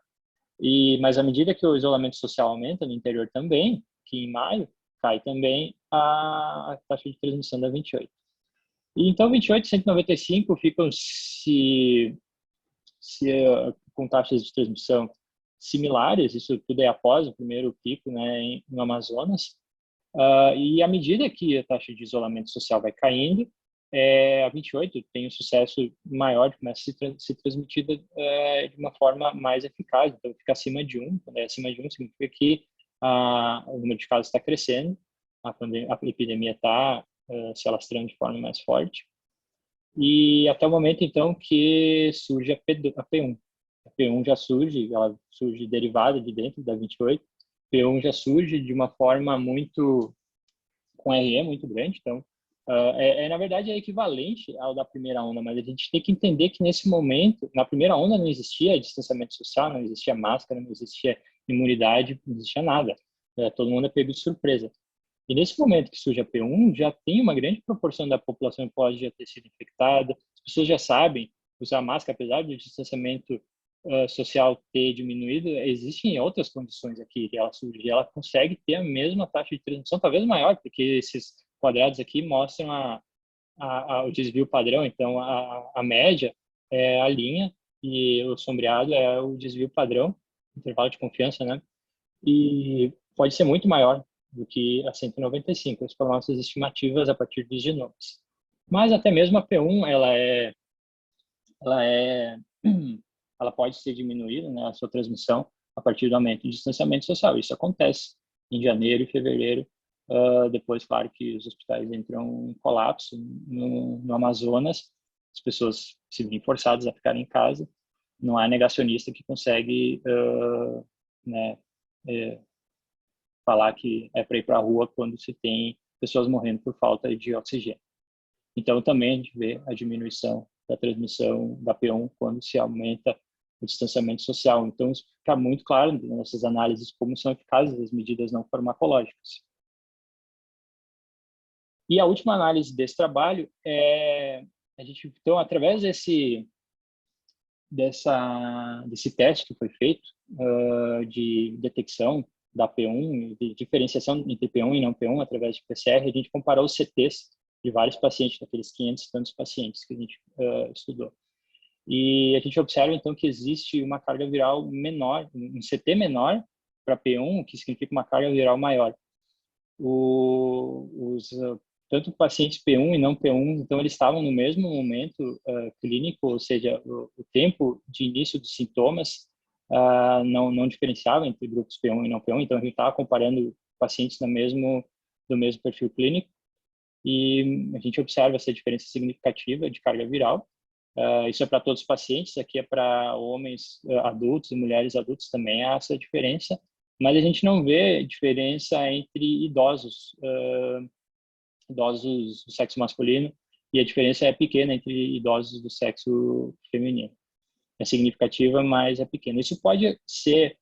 Mas à medida que o isolamento social aumenta no interior também, que em maio, cai também a taxa de transmissão da 28. E então 28 e 195 ficam com taxas de transmissão similares, isso tudo é após o primeiro pico, né, no Amazonas, e à medida que a taxa de isolamento social vai caindo, a 28 tem um sucesso maior, começa a ser transmitida de uma forma mais eficaz, então fica acima de 1, quando é acima de 1 significa que o número de casos está crescendo, a epidemia está se alastrando de forma mais forte, e até o momento, então, que surge a P1. A P1 já surge, ela surge derivada de dentro da 28. P1 já surge de uma forma com RE muito grande, então, na verdade, é equivalente ao da primeira onda, mas a gente tem que entender que nesse momento, na primeira onda não existia distanciamento social, não existia máscara, não existia imunidade, não existia nada. Todo mundo é pego de surpresa. E nesse momento que surge a P1, já tem uma grande proporção da população que pode já ter sido infectada, as pessoas já sabem usar máscara, apesar do distanciamento social ter diminuído, existem outras condições aqui que ela surge, ela consegue ter a mesma taxa de transmissão, talvez maior, porque esses quadrados aqui mostram o desvio padrão, então a média é a linha e o sombreado é o desvio padrão, intervalo de confiança, né? E pode ser muito maior do que a 195, as nossas estimativas a partir dos genomas. Mas até mesmo a P1, ela pode ser diminuída, né, a sua transmissão a partir do aumento do distanciamento social. Isso acontece em janeiro e fevereiro, depois, claro, que os hospitais entram em colapso no Amazonas, as pessoas se veem forçadas a ficar em casa, não há negacionista que consegue né, falar que é para ir para a rua quando se tem pessoas morrendo por falta de oxigênio. Então, também a gente vê a diminuição da transmissão da P1 quando se aumenta o distanciamento social. Então, isso fica muito claro nas nossas análises como são eficazes as medidas não farmacológicas. E a última análise desse trabalho a gente, então, através desse teste que foi feito de detecção da P1, de diferenciação entre P1 e não P1 através de PCR, a gente comparou os CTs de vários pacientes, daqueles 500 e tantos pacientes que a gente estudou. E a gente observa, então, que existe uma carga viral menor, um CT menor para P1, que significa uma carga viral maior. Tanto pacientes P1 e não P1, então eles estavam no mesmo momento clínico, ou seja, o tempo de início dos sintomas não diferenciava entre grupos P1 e não P1, então a gente estava comparando pacientes do mesmo perfil clínico e a gente observa essa diferença significativa de carga viral. Isso é para todos os pacientes, aqui é para homens adultos e mulheres adultas também há essa diferença, mas a gente não vê diferença entre idosos do sexo masculino, e a diferença é pequena entre idosos do sexo feminino. É significativa, mas é pequena. Isso pode ser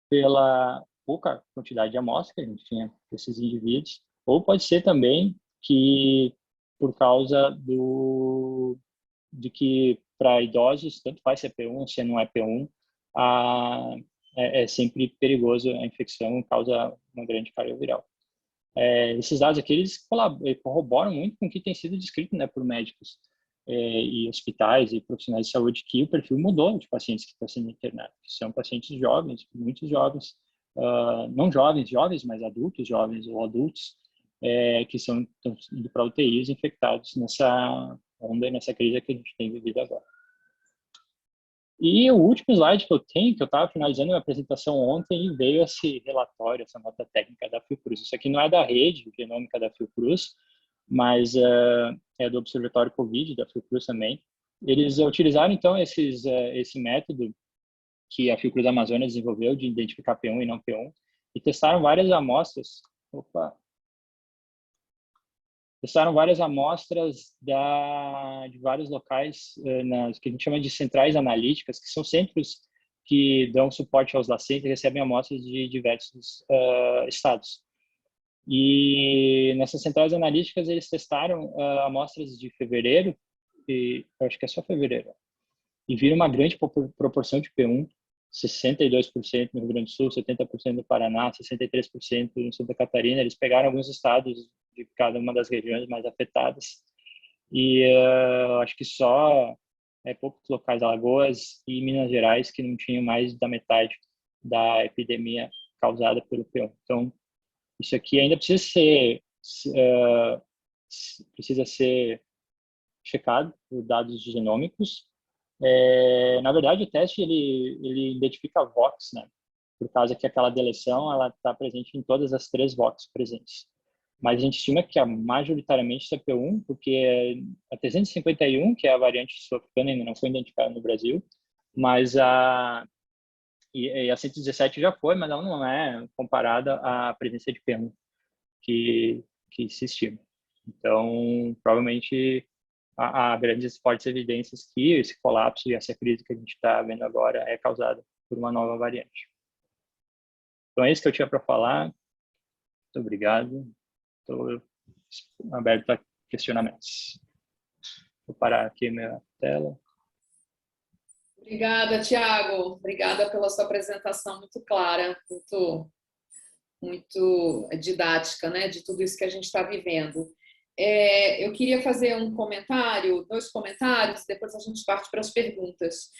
pela pouca quantidade de amostra que a gente tinha desses indivíduos, ou pode ser também que por causa de que para idosos, tanto faz se é P1 ou se não é P1, é sempre perigoso a infecção, causa uma grande carga viral. Esses dados aqui, eles corroboram muito com o que tem sido descrito, né, por médicos e hospitais e profissionais de saúde, que o perfil mudou de pacientes que estão sendo internados. São pacientes jovens, muitos jovens, não jovens, mas adultos jovens ou adultos, que estão indo para UTIs infectados nessa onda, nessa crise que a gente tem vivido agora. E o último slide que eu tenho, que eu estava finalizando a apresentação ontem, e veio esse relatório, essa nota técnica da Fiocruz. Isso aqui não é da rede genômica da Fiocruz, mas é do Observatório Covid da Fiocruz também. Eles utilizaram, então, esse método que a Fiocruz Amazônia desenvolveu de identificar P1 e não P1, e testaram várias amostras. Testaram várias amostras de vários locais, nas que a gente chama de centrais analíticas, que são centros que dão suporte aos LACENS e recebem amostras de diversos estados. E nessas centrais analíticas eles testaram amostras de fevereiro, e eu acho que é só fevereiro, e viram uma grande proporção de P1, 62% no Rio Grande do Sul, 70% no Paraná, 63% em Santa Catarina. Eles pegaram alguns estados de cada uma das regiões mais afetadas e acho que só poucos locais, Alagoas e Minas Gerais, que não tinham mais da metade da epidemia causada pelo P1. Então, isso aqui ainda precisa ser checado por dados genômicos. Na verdade, o teste ele identifica VOX, né? Por causa que aquela deleção ela está presente em todas as 3 VOX presentes. Mas a gente estima que majoritariamente é P1, porque a 351, que é a variante sul-africana, ainda não foi identificada no Brasil, mas a 117 já foi, mas ela não é comparada à presença de P1 que se estima. Então, provavelmente há grandes fortes evidências que esse colapso e essa crise que a gente está vendo agora é causada por uma nova variante. Então, é isso que eu tinha para falar. Muito obrigado. Estou aberto a questionamentos. Vou parar aqui minha tela. Obrigada, Tiago. Obrigada pela sua apresentação muito clara, muito didática, né, de tudo isso que a gente está vivendo. Eu queria fazer dois comentários, depois a gente parte para as perguntas.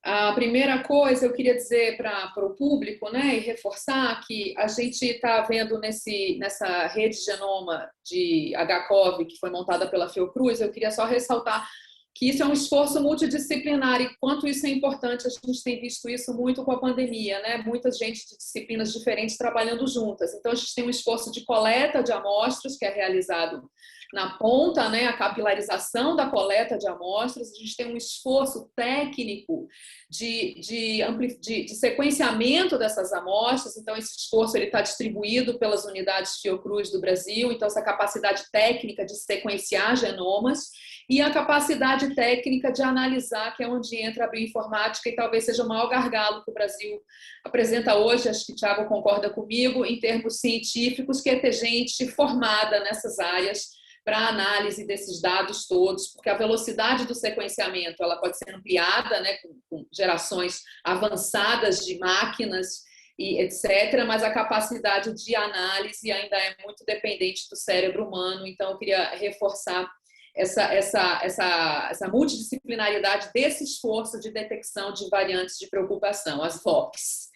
A primeira coisa, eu queria dizer para o público, né, e reforçar que a gente está vendo nessa rede genoma de HCOV que foi montada pela Fiocruz, eu queria só ressaltar que isso é um esforço multidisciplinar e quanto isso é importante, a gente tem visto isso muito com a pandemia, né? Muita gente de disciplinas diferentes trabalhando juntas. Então, a gente tem um esforço de coleta de amostras que é realizado na ponta, né? A capilarização da coleta de amostras. A gente tem um esforço técnico de sequenciamento dessas amostras. Então, esse esforço está distribuído pelas unidades Fiocruz do Brasil. Então, essa capacidade técnica de sequenciar genomas e a capacidade técnica de analisar, que é onde entra a bioinformática e talvez seja o maior gargalo que o Brasil apresenta hoje, acho que o Tiago concorda comigo, em termos científicos, que é ter gente formada nessas áreas para a análise desses dados todos, porque a velocidade do sequenciamento ela pode ser ampliada, né, com gerações avançadas de máquinas e etc., mas a capacidade de análise ainda é muito dependente do cérebro humano, então eu queria reforçar essa multidisciplinaridade desse esforço de detecção de variantes de preocupação, as VOCs.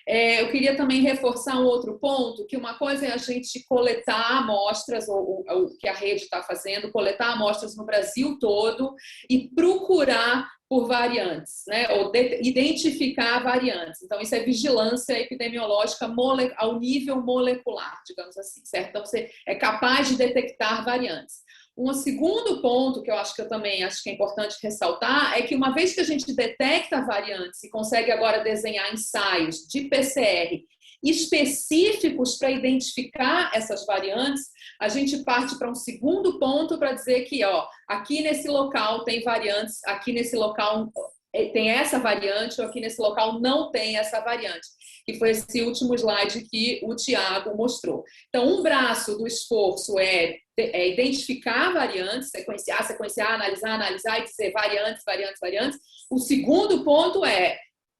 Eu queria também reforçar um outro ponto, que uma coisa é a gente coletar amostras, ou o que a rede está fazendo, coletar amostras no Brasil todo e procurar por variantes, né? Ou identificar variantes. Então, isso é vigilância epidemiológica ao nível molecular, digamos assim, certo? Então, você é capaz de detectar variantes. Um segundo ponto que eu também acho que é importante ressaltar é que uma vez que a gente detecta variantes e consegue agora desenhar ensaios de PCR específicos para identificar essas variantes, a gente parte para um segundo ponto para dizer que aqui nesse local tem variantes, aqui nesse local tem essa variante, ou aqui nesse local não tem essa variante, que foi esse último slide que o Tiago mostrou. Então, um braço do esforço é identificar variantes, sequenciar, analisar e dizer variantes. O segundo ponto é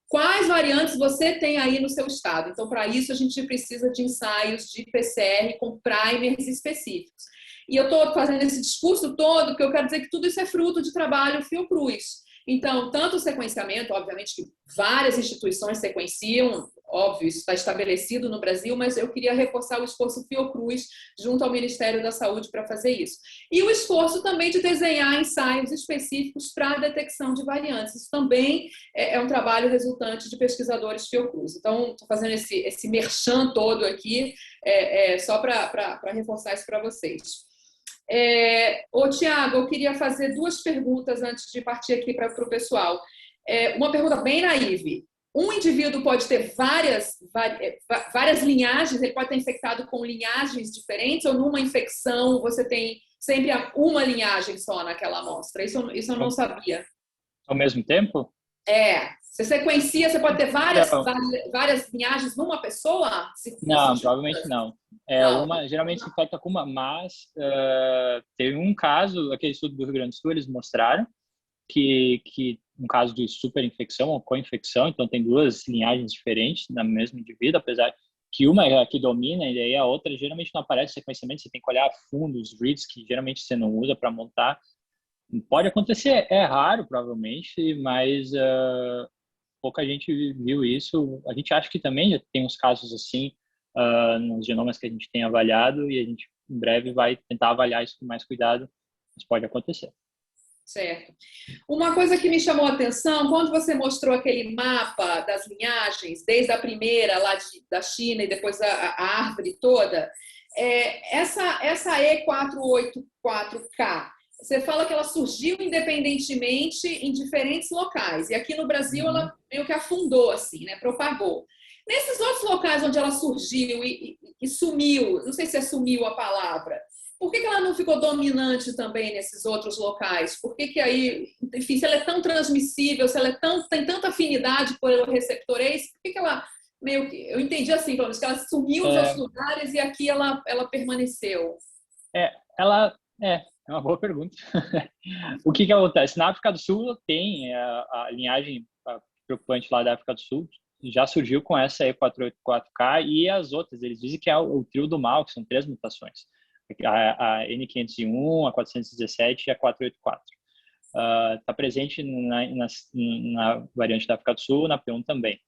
quais variantes você tem aí no seu estado. Então, para isso, a gente precisa de ensaios de PCR com primers específicos. E eu estou fazendo esse discurso todo porque eu quero dizer que tudo isso é fruto de trabalho Fiocruz. Então, tanto o sequenciamento, obviamente que várias instituições sequenciam, óbvio, isso está estabelecido no Brasil, mas eu queria reforçar o esforço Fiocruz junto ao Ministério da Saúde para fazer isso. E o esforço também de desenhar ensaios específicos para a detecção de variantes. Isso também é um trabalho resultante de pesquisadores Fiocruz. Então, estou fazendo esse merchan todo aqui, só para reforçar isso para vocês. Tiago, eu queria fazer duas perguntas antes de partir aqui para o pessoal. Uma pergunta bem naive. um indivíduo pode ter várias linhagens, ele pode estar infectado com linhagens diferentes, ou numa infecção você tem sempre uma linhagem só naquela amostra? Isso eu não sabia. Ao mesmo tempo? Você sequencia, você pode ter Não, várias linhagens numa pessoa? não, provavelmente não. Não. Geralmente se infecta com uma, mas teve um caso, aquele estudo do Rio Grande do Sul, eles mostraram que um caso de superinfecção ou co-infecção, então tem duas linhagens diferentes na mesmo indivíduo, apesar que uma é a que domina e aí a outra geralmente não aparece sequenciamento, você tem que olhar a fundo os reads que geralmente você não usa para montar. Pode acontecer, é raro provavelmente, mas pouca gente viu isso. A gente acha que também já tem uns casos assim nos genomas que a gente tem avaliado e a gente em breve vai tentar avaliar isso com mais cuidado, mas pode acontecer. Certo. Uma coisa que me chamou a atenção, quando você mostrou aquele mapa das linhagens, desde a primeira lá da China e depois a árvore toda, essa E484K, você fala que ela surgiu independentemente em diferentes locais. E aqui no Brasil ela meio que afundou, assim, né? Propagou. Nesses outros locais onde ela surgiu e sumiu, não sei se é sumiu a palavra, por que ela não ficou dominante também nesses outros locais? Por que aí, enfim, se ela é tão transmissível, se ela tem tanta afinidade pelo receptor ACE, por que ela meio que... Eu entendi assim, pelo menos, que ela sumiu nos outros lugares e aqui ela permaneceu. É uma boa pergunta. O que acontece? Na África do Sul tem a linhagem preocupante lá da África do Sul, já surgiu com essa E484K e as outras. Eles dizem que é o trio do mal, que são 3 mutações. A N501, a 417 e a 484. Está presente na variante da África do Sul, na P1 também.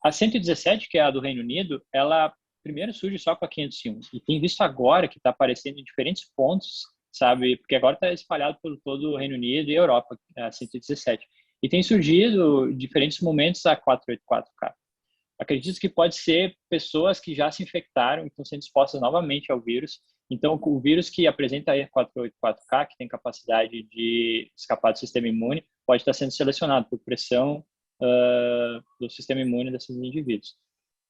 A 117, que é a do Reino Unido, ela primeiro surge só com a 501. E tem visto agora que está aparecendo em diferentes pontos, sabe? Porque agora está espalhado por todo o Reino Unido e Europa, a 117. E tem surgido em diferentes momentos a 484K. Acredito que pode ser pessoas que já se infectaram e estão sendo expostas novamente ao vírus. Então, o vírus que apresenta a E484K, que tem capacidade de escapar do sistema imune, pode estar sendo selecionado por pressão do sistema imune desses indivíduos.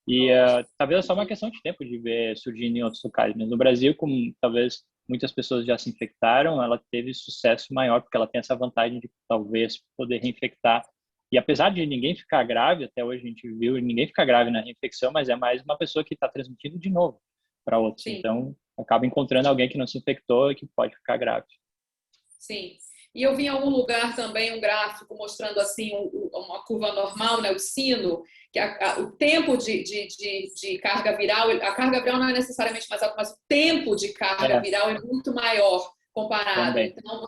E talvez é só uma questão de tempo de ver surgindo em outros locais. Mas no Brasil, como talvez muitas pessoas já se infectaram, ela teve sucesso maior, porque ela tem essa vantagem de talvez poder reinfectar. E apesar de ninguém ficar grave, até hoje a gente viu, ninguém fica grave na reinfecção, mas é mais uma pessoa que está transmitindo de novo para outros. Sim. Então, acaba encontrando alguém que não se infectou e que pode ficar grave. Sim. E eu vi em algum lugar também um gráfico mostrando assim uma curva normal, né, o sino, que o tempo de carga viral, a carga viral não é necessariamente mais alta, mas o tempo de carga viral é muito maior comparado. Também. Então,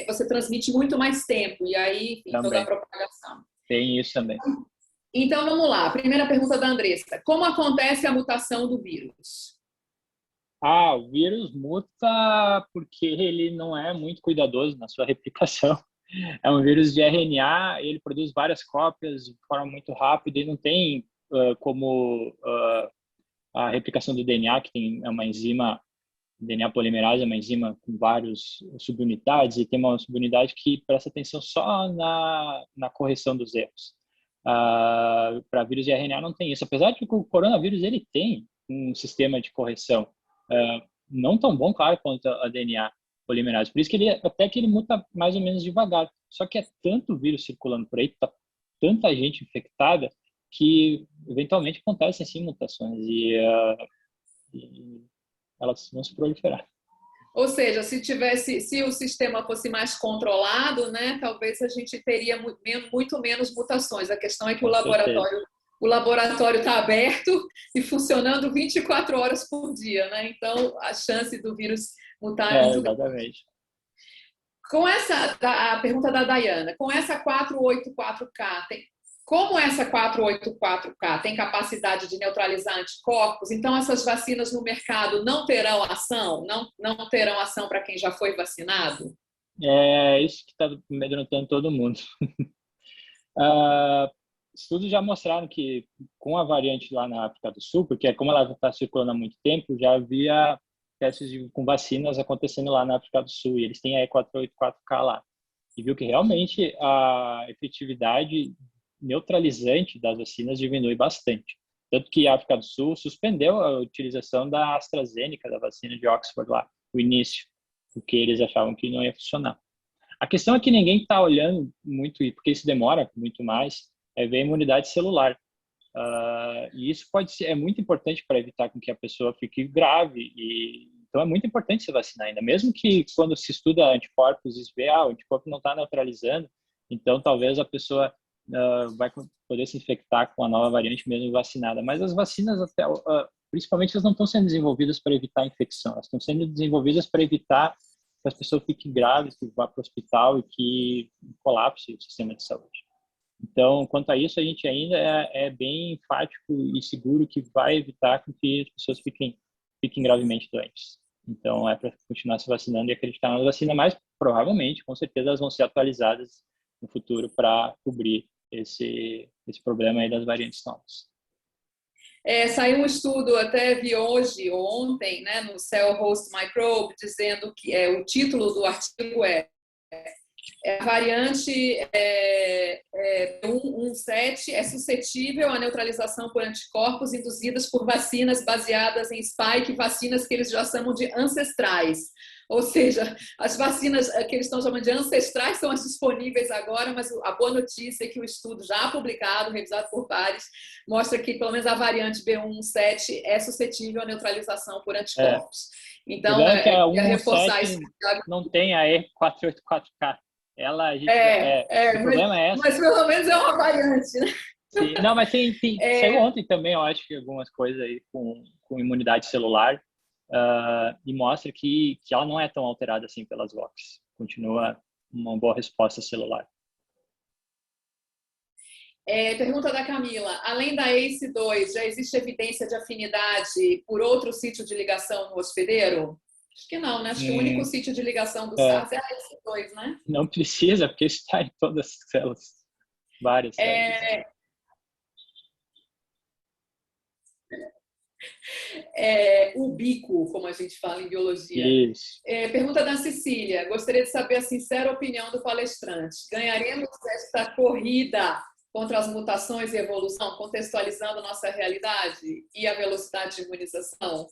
você transmite muito mais tempo, e aí, enfim, toda a propagação. Tem isso também. Então, vamos lá. Primeira pergunta da Andressa. Como acontece a mutação do vírus? O vírus muta porque ele não é muito cuidadoso na sua replicação. É um vírus de RNA, ele produz várias cópias de forma muito rápida e não tem como a replicação do DNA, que é uma enzima, DNA polimerase é uma enzima com várias subunidades e tem uma subunidade que presta atenção só na correção dos erros. Para vírus de RNA não tem isso, apesar de que o coronavírus ele tem um sistema de correção não tão bom, claro, quanto a DNA polimerase. Por isso que ele muta mais ou menos devagar. Só que é tanto vírus circulando por aí, tanta gente infectada, que eventualmente acontecem sim mutações e elas vão se proliferar. Ou seja, se o sistema fosse mais controlado, né, talvez a gente teria muito menos mutações. A questão é que o laboratório está aberto e funcionando 24 horas por dia, né? Então, a chance do vírus mutar é muito grande. Exatamente. Com a pergunta da Dayana, com essa 484K, como essa 484K tem capacidade de neutralizar anticorpos, então essas vacinas no mercado não terão ação? Não terão ação para quem já foi vacinado? É isso que está amedrontando todo mundo. Estudos já mostraram que com a variante lá na África do Sul, porque como ela está circulando há muito tempo, já havia testes com vacinas acontecendo lá na África do Sul, e eles têm a E484K lá. E viu que realmente a efetividade neutralizante das vacinas diminui bastante. Tanto que a África do Sul suspendeu a utilização da AstraZeneca, da vacina de Oxford lá, no início, porque eles achavam que não ia funcionar. A questão é que ninguém está olhando muito, porque isso demora muito mais, é ver a imunidade celular. E isso é muito importante para evitar com que a pessoa fique grave. Então, é muito importante se vacinar ainda. Mesmo que quando se estuda anticorpos, e se vê, o anticorpo não está neutralizando, então talvez a pessoa vai poder se infectar com a nova variante mesmo vacinada. Mas as vacinas, principalmente, elas não estão sendo desenvolvidas para evitar a infecção. Elas estão sendo desenvolvidas para evitar que as pessoas fiquem graves, que vá para o hospital e que colapse o sistema de saúde. Então, quanto a isso, a gente ainda é bem enfático e seguro que vai evitar que as pessoas fiquem gravemente doentes. Então, é para continuar se vacinando e acreditar na vacina, mas provavelmente, com certeza, elas vão ser atualizadas no futuro para cobrir esse problema aí das variantes novas. Saiu um estudo, até vi hoje ou ontem, né, no Cell Host Microbe, dizendo que o título do artigo a variante 117 é suscetível à neutralização por anticorpos induzidas por vacinas baseadas em spike, vacinas que eles já chamam de ancestrais. Ou seja, as vacinas que eles estão chamando de ancestrais são as disponíveis agora, mas a boa notícia é que o estudo já publicado, revisado por pares, mostra que pelo menos a variante B117 é suscetível à neutralização por anticorpos. Então, que a queria reforçar isso. Não tem a E484K. O problema é essa. Mas pelo menos é uma variante, né? Sim. Não, mas saiu ontem também, eu acho que algumas coisas aí com imunidade celular e mostra que ela não é tão alterada assim pelas VOCs. Continua uma boa resposta celular. Pergunta da Camila. Além da ACE2, já existe evidência de afinidade por outro sítio de ligação no hospedeiro? Acho que não, né? Acho que o único sítio de ligação do SARS é a ACE2, né? Não precisa, porque está em todas as células. Várias células. Ubico, como a gente fala em biologia. Isso. Pergunta da Cecília. Gostaria de saber a sincera opinião do palestrante. Ganharemos esta corrida contra as mutações e evolução, contextualizando nossa realidade e a velocidade de imunização?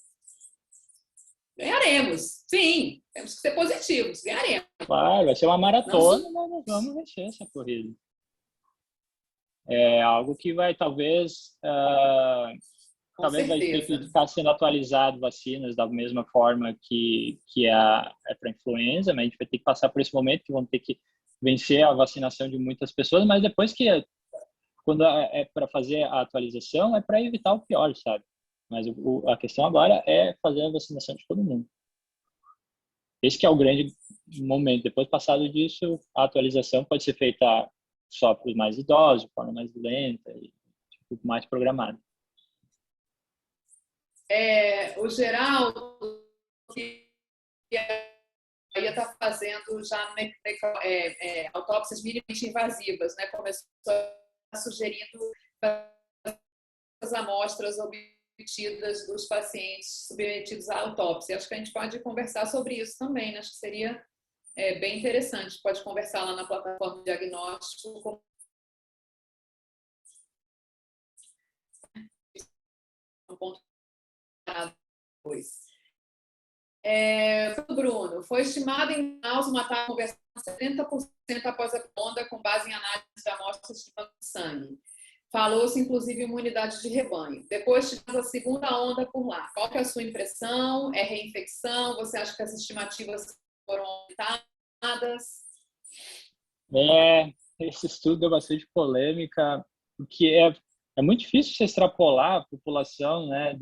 Ganharemos, sim. Temos que ser positivos, ganharemos. Claro, vai ser uma maratona, mas nós vamos vencer essa corrida. É algo que vai talvez vai ter que estar sendo atualizado vacinas da mesma forma que é para influenza, mas a gente vai ter que passar por esse momento que vão ter que vencer a vacinação de muitas pessoas, mas depois quando é para fazer a atualização, é para evitar o pior, sabe? Mas a questão agora é fazer a vacinação de todo mundo. Esse que é o grande momento. Depois, passado disso, a atualização pode ser feita só para os mais idosos, de forma mais lenta e mais programada. O Geraldo ia estar fazendo já autópsias minimamente invasivas, né? Começou sugerindo as amostras obtidas dos pacientes submetidos à autópsia. Acho que a gente pode conversar sobre isso também, né? Acho que seria bem interessante. Pode conversar lá na plataforma de diagnóstico. Bruno, foi estimado em Manaus matar a conversão 70% após a onda com base em análise de amostras de sangue. Falou-se, inclusive, em imunidade de rebanho. Depois tivemos a segunda onda por lá. Qual que é a sua impressão? É reinfecção? Você acha que as estimativas foram aumentadas? Esse estudo deu bastante polêmica, porque é muito difícil se extrapolar a população, né,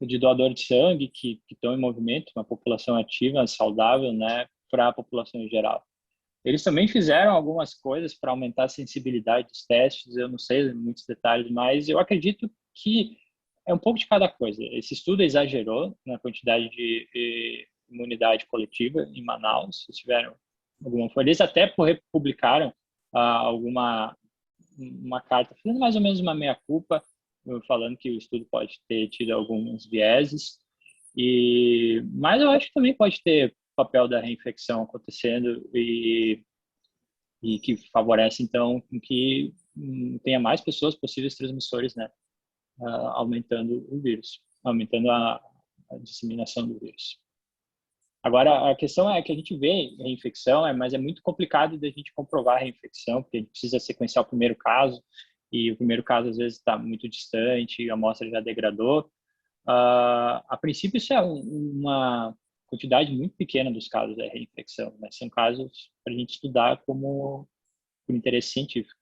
de doador de sangue que estão em movimento, uma população ativa, saudável, né, para a população em geral. Eles também fizeram algumas coisas para aumentar a sensibilidade dos testes, eu não sei muitos detalhes, mas eu acredito que é um pouco de cada coisa. Esse estudo exagerou na quantidade de imunidade coletiva em Manaus, se tiveram alguma coisa. Eles até publicaram uma carta fazendo mais ou menos uma meia-culpa, falando que o estudo pode ter tido alguns vieses, mas eu acho que também pode ter papel da reinfecção acontecendo e que favorece, então, que tenha mais pessoas possíveis transmissores, né, aumentando o vírus, aumentando a disseminação do vírus. Agora, a questão é que a gente vê reinfecção, mas é muito complicado da gente comprovar a reinfecção, porque a gente precisa sequenciar o primeiro caso, e o primeiro caso, às vezes, está muito distante, a amostra já degradou. A princípio, isso é uma quantidade muito pequena dos casos da reinfecção, mas são casos para a gente estudar como por interesse científico.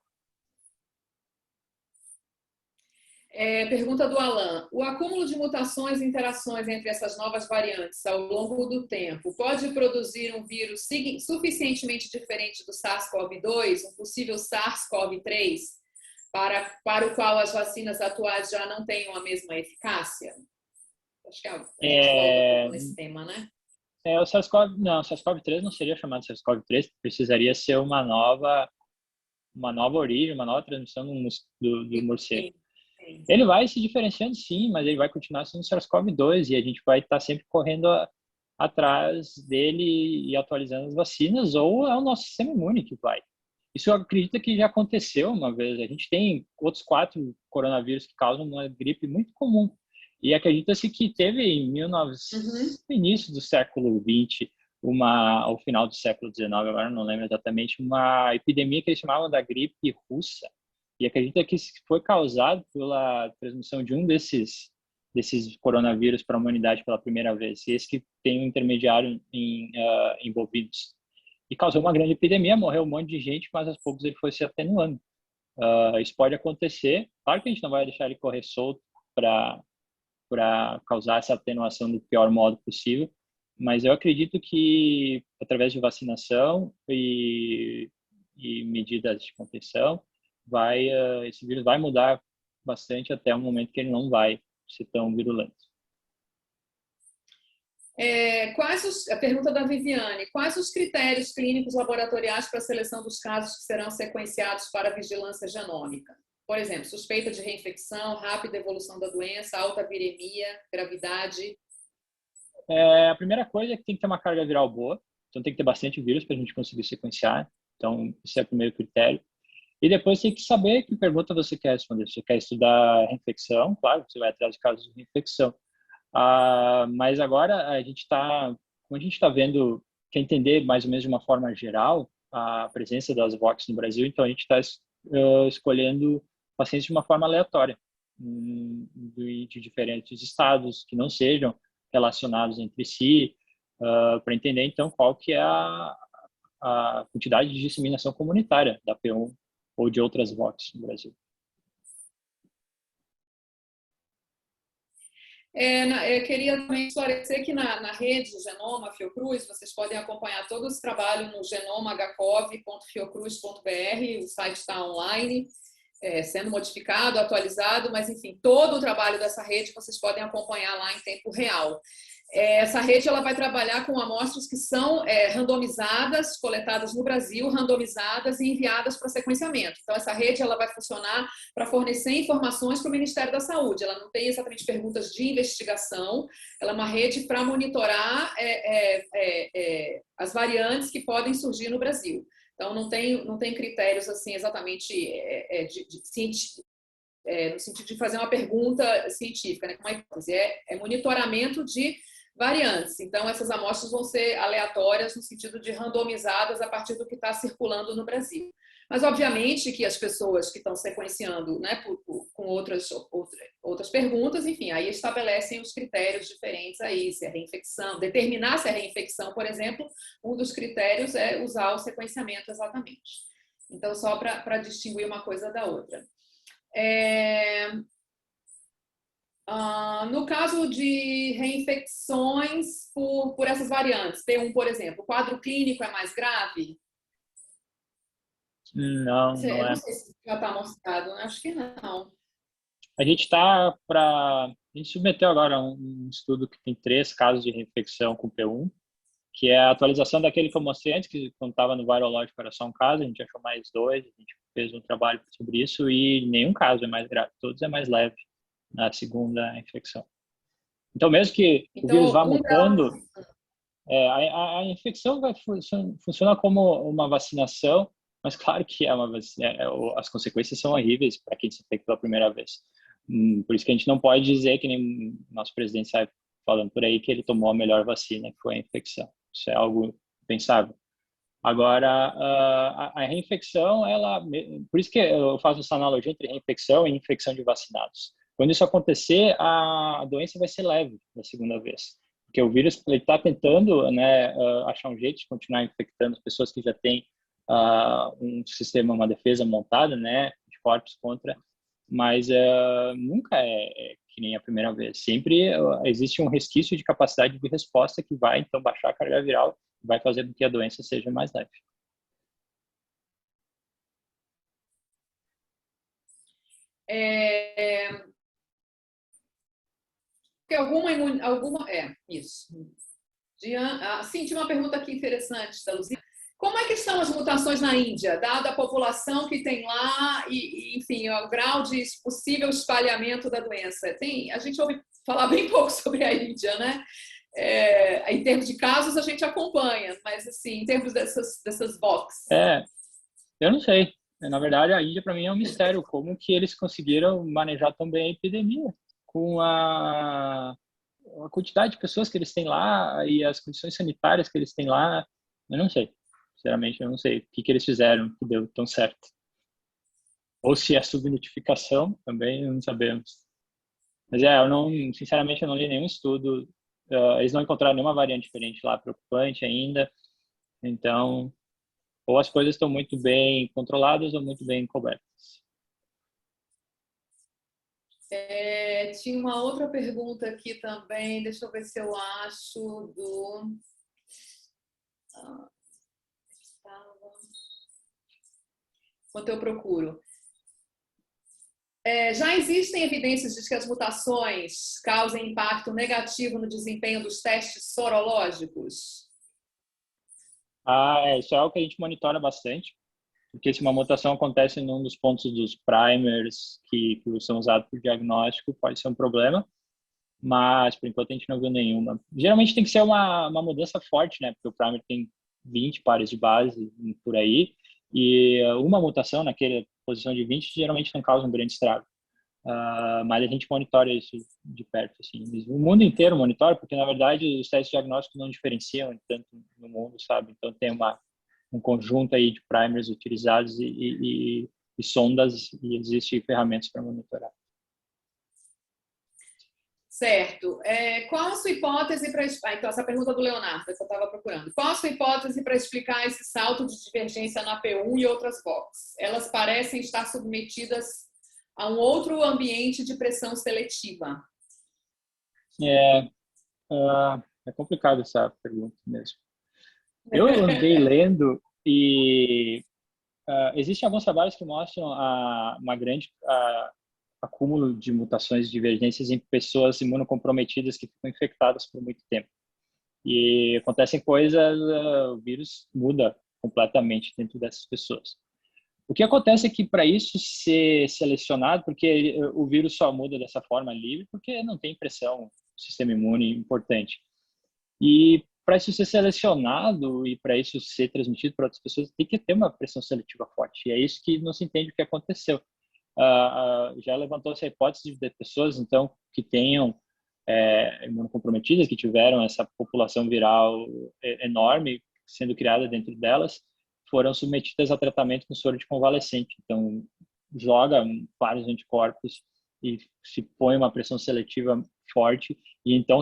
Pergunta do Alan. O acúmulo de mutações e interações entre essas novas variantes ao longo do tempo pode produzir um vírus suficientemente diferente do SARS-CoV-2, um possível SARS-CoV-3, para o qual as vacinas atuais já não tenham a mesma eficácia? Acho que a gente volta um pouco nesse tema, né? O SARS-CoV-3 não seria chamado SARS-CoV-3, precisaria ser uma nova origem, uma nova transmissão do morcego. Ele vai se diferenciando, sim, mas ele vai continuar sendo SARS-CoV-2 e a gente vai estar sempre correndo atrás dele e atualizando as vacinas, ou é o nosso sistema imune que vai. Isso eu acredito que já aconteceu uma vez. A gente tem outros 4 coronavírus que causam uma gripe muito comum. E acredita-se que teve no início do século XX, ao final do século XIX, agora não lembro exatamente, uma epidemia que eles chamavam da gripe russa. E acredita que isso foi causado pela transmissão de um desses coronavírus para a humanidade pela primeira vez. E esse que tem um intermediário envolvidos. E causou uma grande epidemia, morreu um monte de gente, mas aos poucos ele foi se atenuando. Isso pode acontecer. Claro que a gente não vai deixar ele correr solto para causar essa atenuação do pior modo possível, mas eu acredito que através de vacinação e medidas de contenção, esse vírus vai mudar bastante até o momento que ele não vai ser tão virulento. A pergunta da Viviane: quais os critérios clínicos laboratoriais para a seleção dos casos que serão sequenciados para a vigilância genômica? Por exemplo, suspeita de reinfecção, rápida evolução da doença, alta viremia, gravidade. A primeira coisa é que tem que ter uma carga viral boa, então tem que ter bastante vírus para a gente conseguir sequenciar, então esse é o primeiro critério. E depois tem que saber que pergunta você quer responder. Você quer estudar reinfecção? Claro, você vai atrás de casos de reinfecção. Mas agora como a gente está vendo, quer entender mais ou menos de uma forma geral a presença das VOCs no Brasil, então a gente está escolhendo pacientes de uma forma aleatória, de diferentes estados que não sejam relacionados entre si, para entender então qual que é a quantidade de disseminação comunitária da P1 ou de outras VOCs no Brasil. Eu queria também esclarecer que na rede Genoma Fiocruz, vocês podem acompanhar todo esse trabalho no genomahcov.fiocruz.br, o site está online, sendo modificado, atualizado, mas enfim, todo o trabalho dessa rede vocês podem acompanhar lá em tempo real. Essa rede ela vai trabalhar com amostras que são randomizadas, coletadas no Brasil, randomizadas e enviadas para sequenciamento. Então, essa rede ela vai funcionar para fornecer informações para o Ministério da Saúde. Ela não tem exatamente perguntas de investigação, ela é uma rede para monitorar as variantes que podem surgir no Brasil. Então, não tem critérios assim exatamente no sentido de fazer uma pergunta científica, né? É monitoramento de variantes. Então, essas amostras vão ser aleatórias no sentido de randomizadas a partir do que está circulando no Brasil. Mas, obviamente, que as pessoas que estão sequenciando, né, com outras perguntas, enfim, aí estabelecem os critérios diferentes aí, se é reinfecção, determinar se é reinfecção, por exemplo, um dos critérios é usar o sequenciamento exatamente. Então, só para distinguir uma coisa da outra. No caso de reinfecções por essas variantes, P1, por exemplo, o quadro clínico é mais grave? Não é. Não sei se já está mostrado, né? Acho que não. A gente submeteu agora um estudo que tem 3 casos de reinfecção com P1, que é a atualização daquele que eu mostrei antes, que quando estava no Virológico era só um caso, a gente achou mais 2, a gente fez um trabalho sobre isso e nenhum caso é mais grave, todos é mais leve na segunda infecção. Então, mesmo que o vírus vá mutando, a infecção vai funcionar como uma vacinação, Mas claro que as consequências são horríveis para quem se infecta pela primeira vez. Por isso que a gente não pode dizer, que nem o nosso presidente sai falando por aí, que ele tomou a melhor vacina, que foi a infecção. Isso é algo pensável. Agora, a reinfecção, por isso que eu faço essa analogia entre reinfecção e infecção de vacinados. Quando isso acontecer, a doença vai ser leve da segunda vez, porque o vírus está tentando, né, achar um jeito de continuar infectando as pessoas que já têm um sistema, uma defesa montada, né, de corpos contra, mas nunca é que nem a primeira vez. Sempre existe um resquício de capacidade de resposta que vai, então, baixar a carga viral, vai fazer com que a doença seja mais leve. Isso. Sim, tinha uma pergunta aqui interessante da Luzia. Como é que estão as mutações na Índia, dada a população que tem lá e enfim, o grau de possível espalhamento da doença? A gente ouve falar bem pouco sobre a Índia, né? Em termos de casos, a gente acompanha, mas assim, em termos dessas box. Eu não sei. Na verdade, a Índia, para mim, é um mistério. Como que eles conseguiram manejar tão bem a epidemia? Com a quantidade de pessoas que eles têm lá e as condições sanitárias que eles têm lá, eu não sei. Sinceramente, eu não sei o que eles fizeram que deu tão certo. Ou se é subnotificação, também não sabemos. Mas sinceramente, eu não li nenhum estudo. Eles não encontraram nenhuma variante diferente lá preocupante ainda. Então, ou as coisas estão muito bem controladas ou muito bem cobertas. Tinha uma outra pergunta aqui também, deixa eu ver se eu acho enquanto eu procuro. Já existem evidências de que as mutações causem impacto negativo no desempenho dos testes sorológicos? Isso é algo que a gente monitora bastante, porque se uma mutação acontece em um dos pontos dos primers que são usados para o diagnóstico, pode ser um problema, mas por enquanto a gente não viu nenhuma. Geralmente tem que ser uma mudança forte, né? Porque o primer tem 20 pares de base por aí, e uma mutação naquela posição de 20 geralmente não causa um grande estrago. Mas a gente monitora isso de perto, assim. O mundo inteiro monitora, porque na verdade os testes diagnósticos não diferenciam tanto no mundo, sabe? Então tem um conjunto aí de primers utilizados e sondas, e existem ferramentas para monitorar. Certo. Qual a sua hipótese para... então, essa pergunta do Leonardo, que eu estava procurando. Qual a sua hipótese para explicar esse salto de divergência na P1 e outras box? Elas parecem estar submetidas a um outro ambiente de pressão seletiva. É complicado essa pergunta mesmo. Eu andei lendo e existem alguns trabalhos que mostram uma grande acúmulo de mutações e divergências em pessoas imunocomprometidas que ficam infectadas por muito tempo. E acontecem coisas, o vírus muda completamente dentro dessas pessoas. O que acontece é que para isso ser selecionado, porque o vírus só muda dessa forma livre, porque não tem pressão, sistema imune importante. E para isso ser selecionado e para isso ser transmitido para outras pessoas, tem que ter uma pressão seletiva forte. E é isso que não se entende o que aconteceu. Já levantou-se a hipótese de pessoas, então, que tenham imunocomprometidas, que tiveram essa população viral enorme sendo criada dentro delas, foram submetidas a tratamento com soro de convalescente. Então, joga vários anticorpos e se põe uma pressão seletiva forte. E então,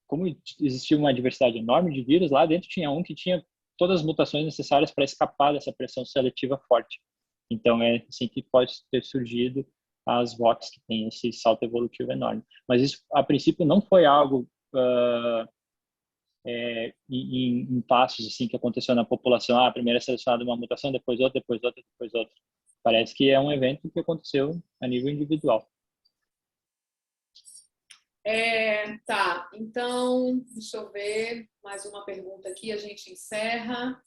como existia uma diversidade enorme de vírus, lá dentro tinha um que tinha todas as mutações necessárias para escapar dessa pressão seletiva forte. Então, é assim que pode ter surgido as VOCs, que tem esse salto evolutivo enorme. Mas isso, a princípio, não foi algo em passos assim que aconteceu na população. Primeiro é selecionada uma mutação, depois outra, depois outra, depois outra. Parece que é um evento que aconteceu a nível individual. Tá, então, deixa eu ver mais uma pergunta aqui, a gente encerra.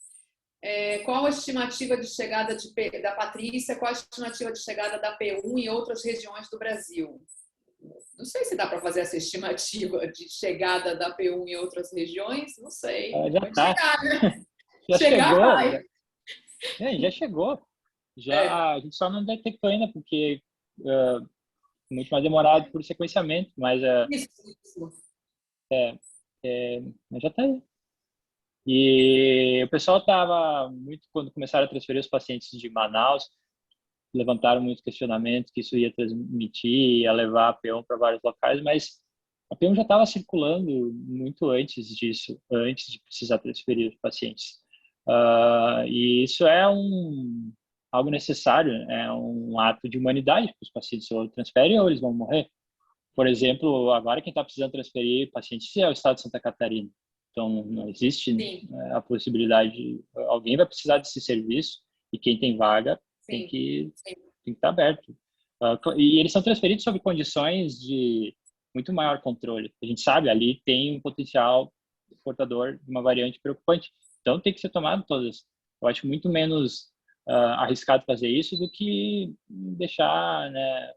Qual a estimativa de chegada da Patrícia? Qual a estimativa de chegada da P1 em outras regiões do Brasil? Não sei se dá para fazer essa estimativa de chegada da P1 em outras regiões, não sei. Já está. Chegar, né? Já chegar chegou. vai. Já chegou. É, A gente só não detectou ainda, porque é muito mais demorado por sequenciamento, isso. mas já está aí. E o pessoal estava muito, quando começaram a transferir os pacientes de Manaus, levantaram muitos questionamentos que isso ia transmitir, ia levar a P1 para vários locais, mas a P1 já estava circulando muito antes disso, antes de precisar transferir os pacientes. E isso é algo necessário, é um ato de humanidade para os pacientes, ou transferem ou eles vão morrer. Por exemplo, agora quem está precisando transferir pacientes é o estado de Santa Catarina. Então, não existe Sim, a possibilidade, alguém vai precisar desse serviço e quem tem vaga tem sim, que, sim. tem que estar aberto. E eles são transferidos sob condições de muito maior controle. A gente sabe, ali tem um potencial portador de uma variante preocupante. Então, tem que ser tomado todas. Eu acho muito menos arriscado fazer isso do que deixar, né,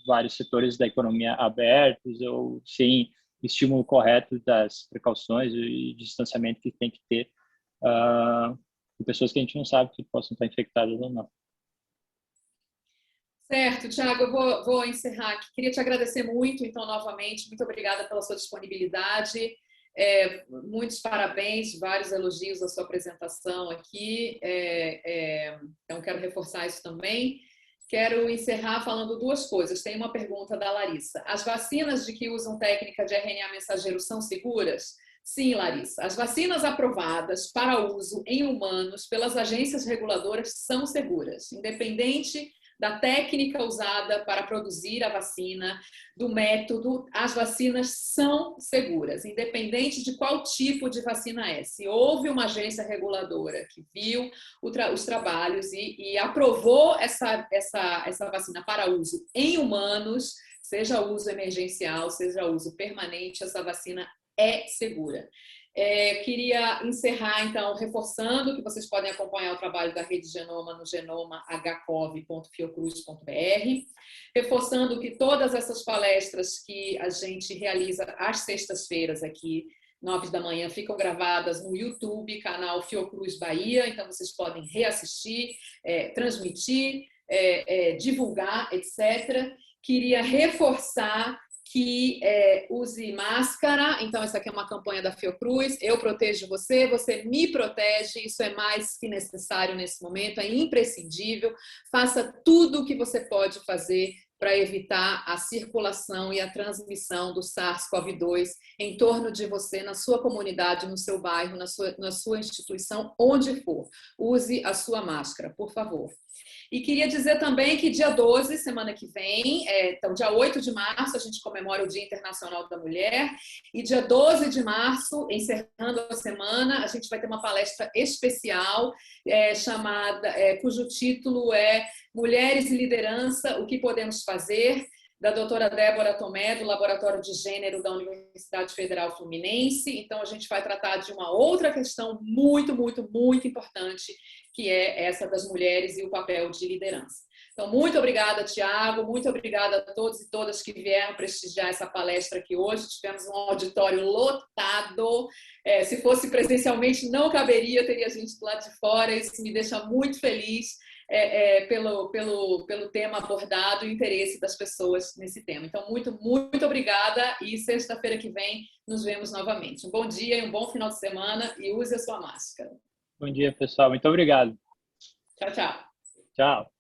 vários setores da economia abertos ou sem estímulo correto das precauções e distanciamento que tem que ter de pessoas que a gente não sabe que possam estar infectadas ou não. Certo, Thiago, eu vou encerrar aqui. Queria te agradecer muito, então, novamente. Muito obrigada pela sua disponibilidade. Muitos parabéns, vários elogios à sua apresentação aqui. Então, quero reforçar isso também. Quero encerrar falando duas coisas. Tem uma pergunta da Larissa. As vacinas de que usam técnica de RNA mensageiro são seguras? Sim, Larissa. As vacinas aprovadas para uso em humanos pelas agências reguladoras são seguras, independente da técnica usada para produzir a vacina, do método, as vacinas são seguras, independente de qual tipo de vacina é. Se houve uma agência reguladora que viu os trabalhos e aprovou essa vacina para uso em humanos, seja uso emergencial, seja uso permanente, essa vacina é segura. Queria encerrar, então, reforçando que vocês podem acompanhar o trabalho da Rede Genoma no genomahcov.fiocruz.br, reforçando que todas essas palestras que a gente realiza às sextas-feiras aqui, 9 da manhã, ficam gravadas no YouTube, canal Fiocruz Bahia, então vocês podem reassistir, transmitir, divulgar, etc. Queria reforçar que use máscara. Então, essa aqui é uma campanha da Fiocruz. Eu protejo você, você me protege. Isso é mais que necessário nesse momento, é imprescindível. Faça tudo o que você pode fazer para evitar a circulação e a transmissão do SARS-CoV-2 em torno de você, na sua comunidade, no seu bairro, na sua instituição, onde for. Use a sua máscara, por favor. E queria dizer também que dia 12, semana que vem, então dia 8 de março, a gente comemora o Dia Internacional da Mulher, e dia 12 de março, encerrando a semana, a gente vai ter uma palestra especial cujo título é Mulheres e Liderança, o que podemos fazer?, da doutora Débora Tomé, do Laboratório de Gênero da Universidade Federal Fluminense. Então, a gente vai tratar de uma outra questão muito, muito, muito importante, que é essa das mulheres e o papel de liderança. Então, muito obrigada, Tiago, muito obrigada a todos e todas que vieram prestigiar essa palestra aqui hoje. Tivemos um auditório lotado. Se fosse presencialmente, não caberia, teria gente do lado de fora. Isso me deixa muito feliz pelo tema abordado e o interesse das pessoas nesse tema. Então, muito, muito obrigada e sexta-feira que vem nos vemos novamente. Um bom dia e um bom final de semana e use a sua máscara. Bom dia, pessoal. Muito obrigado. Tchau, tchau. Tchau.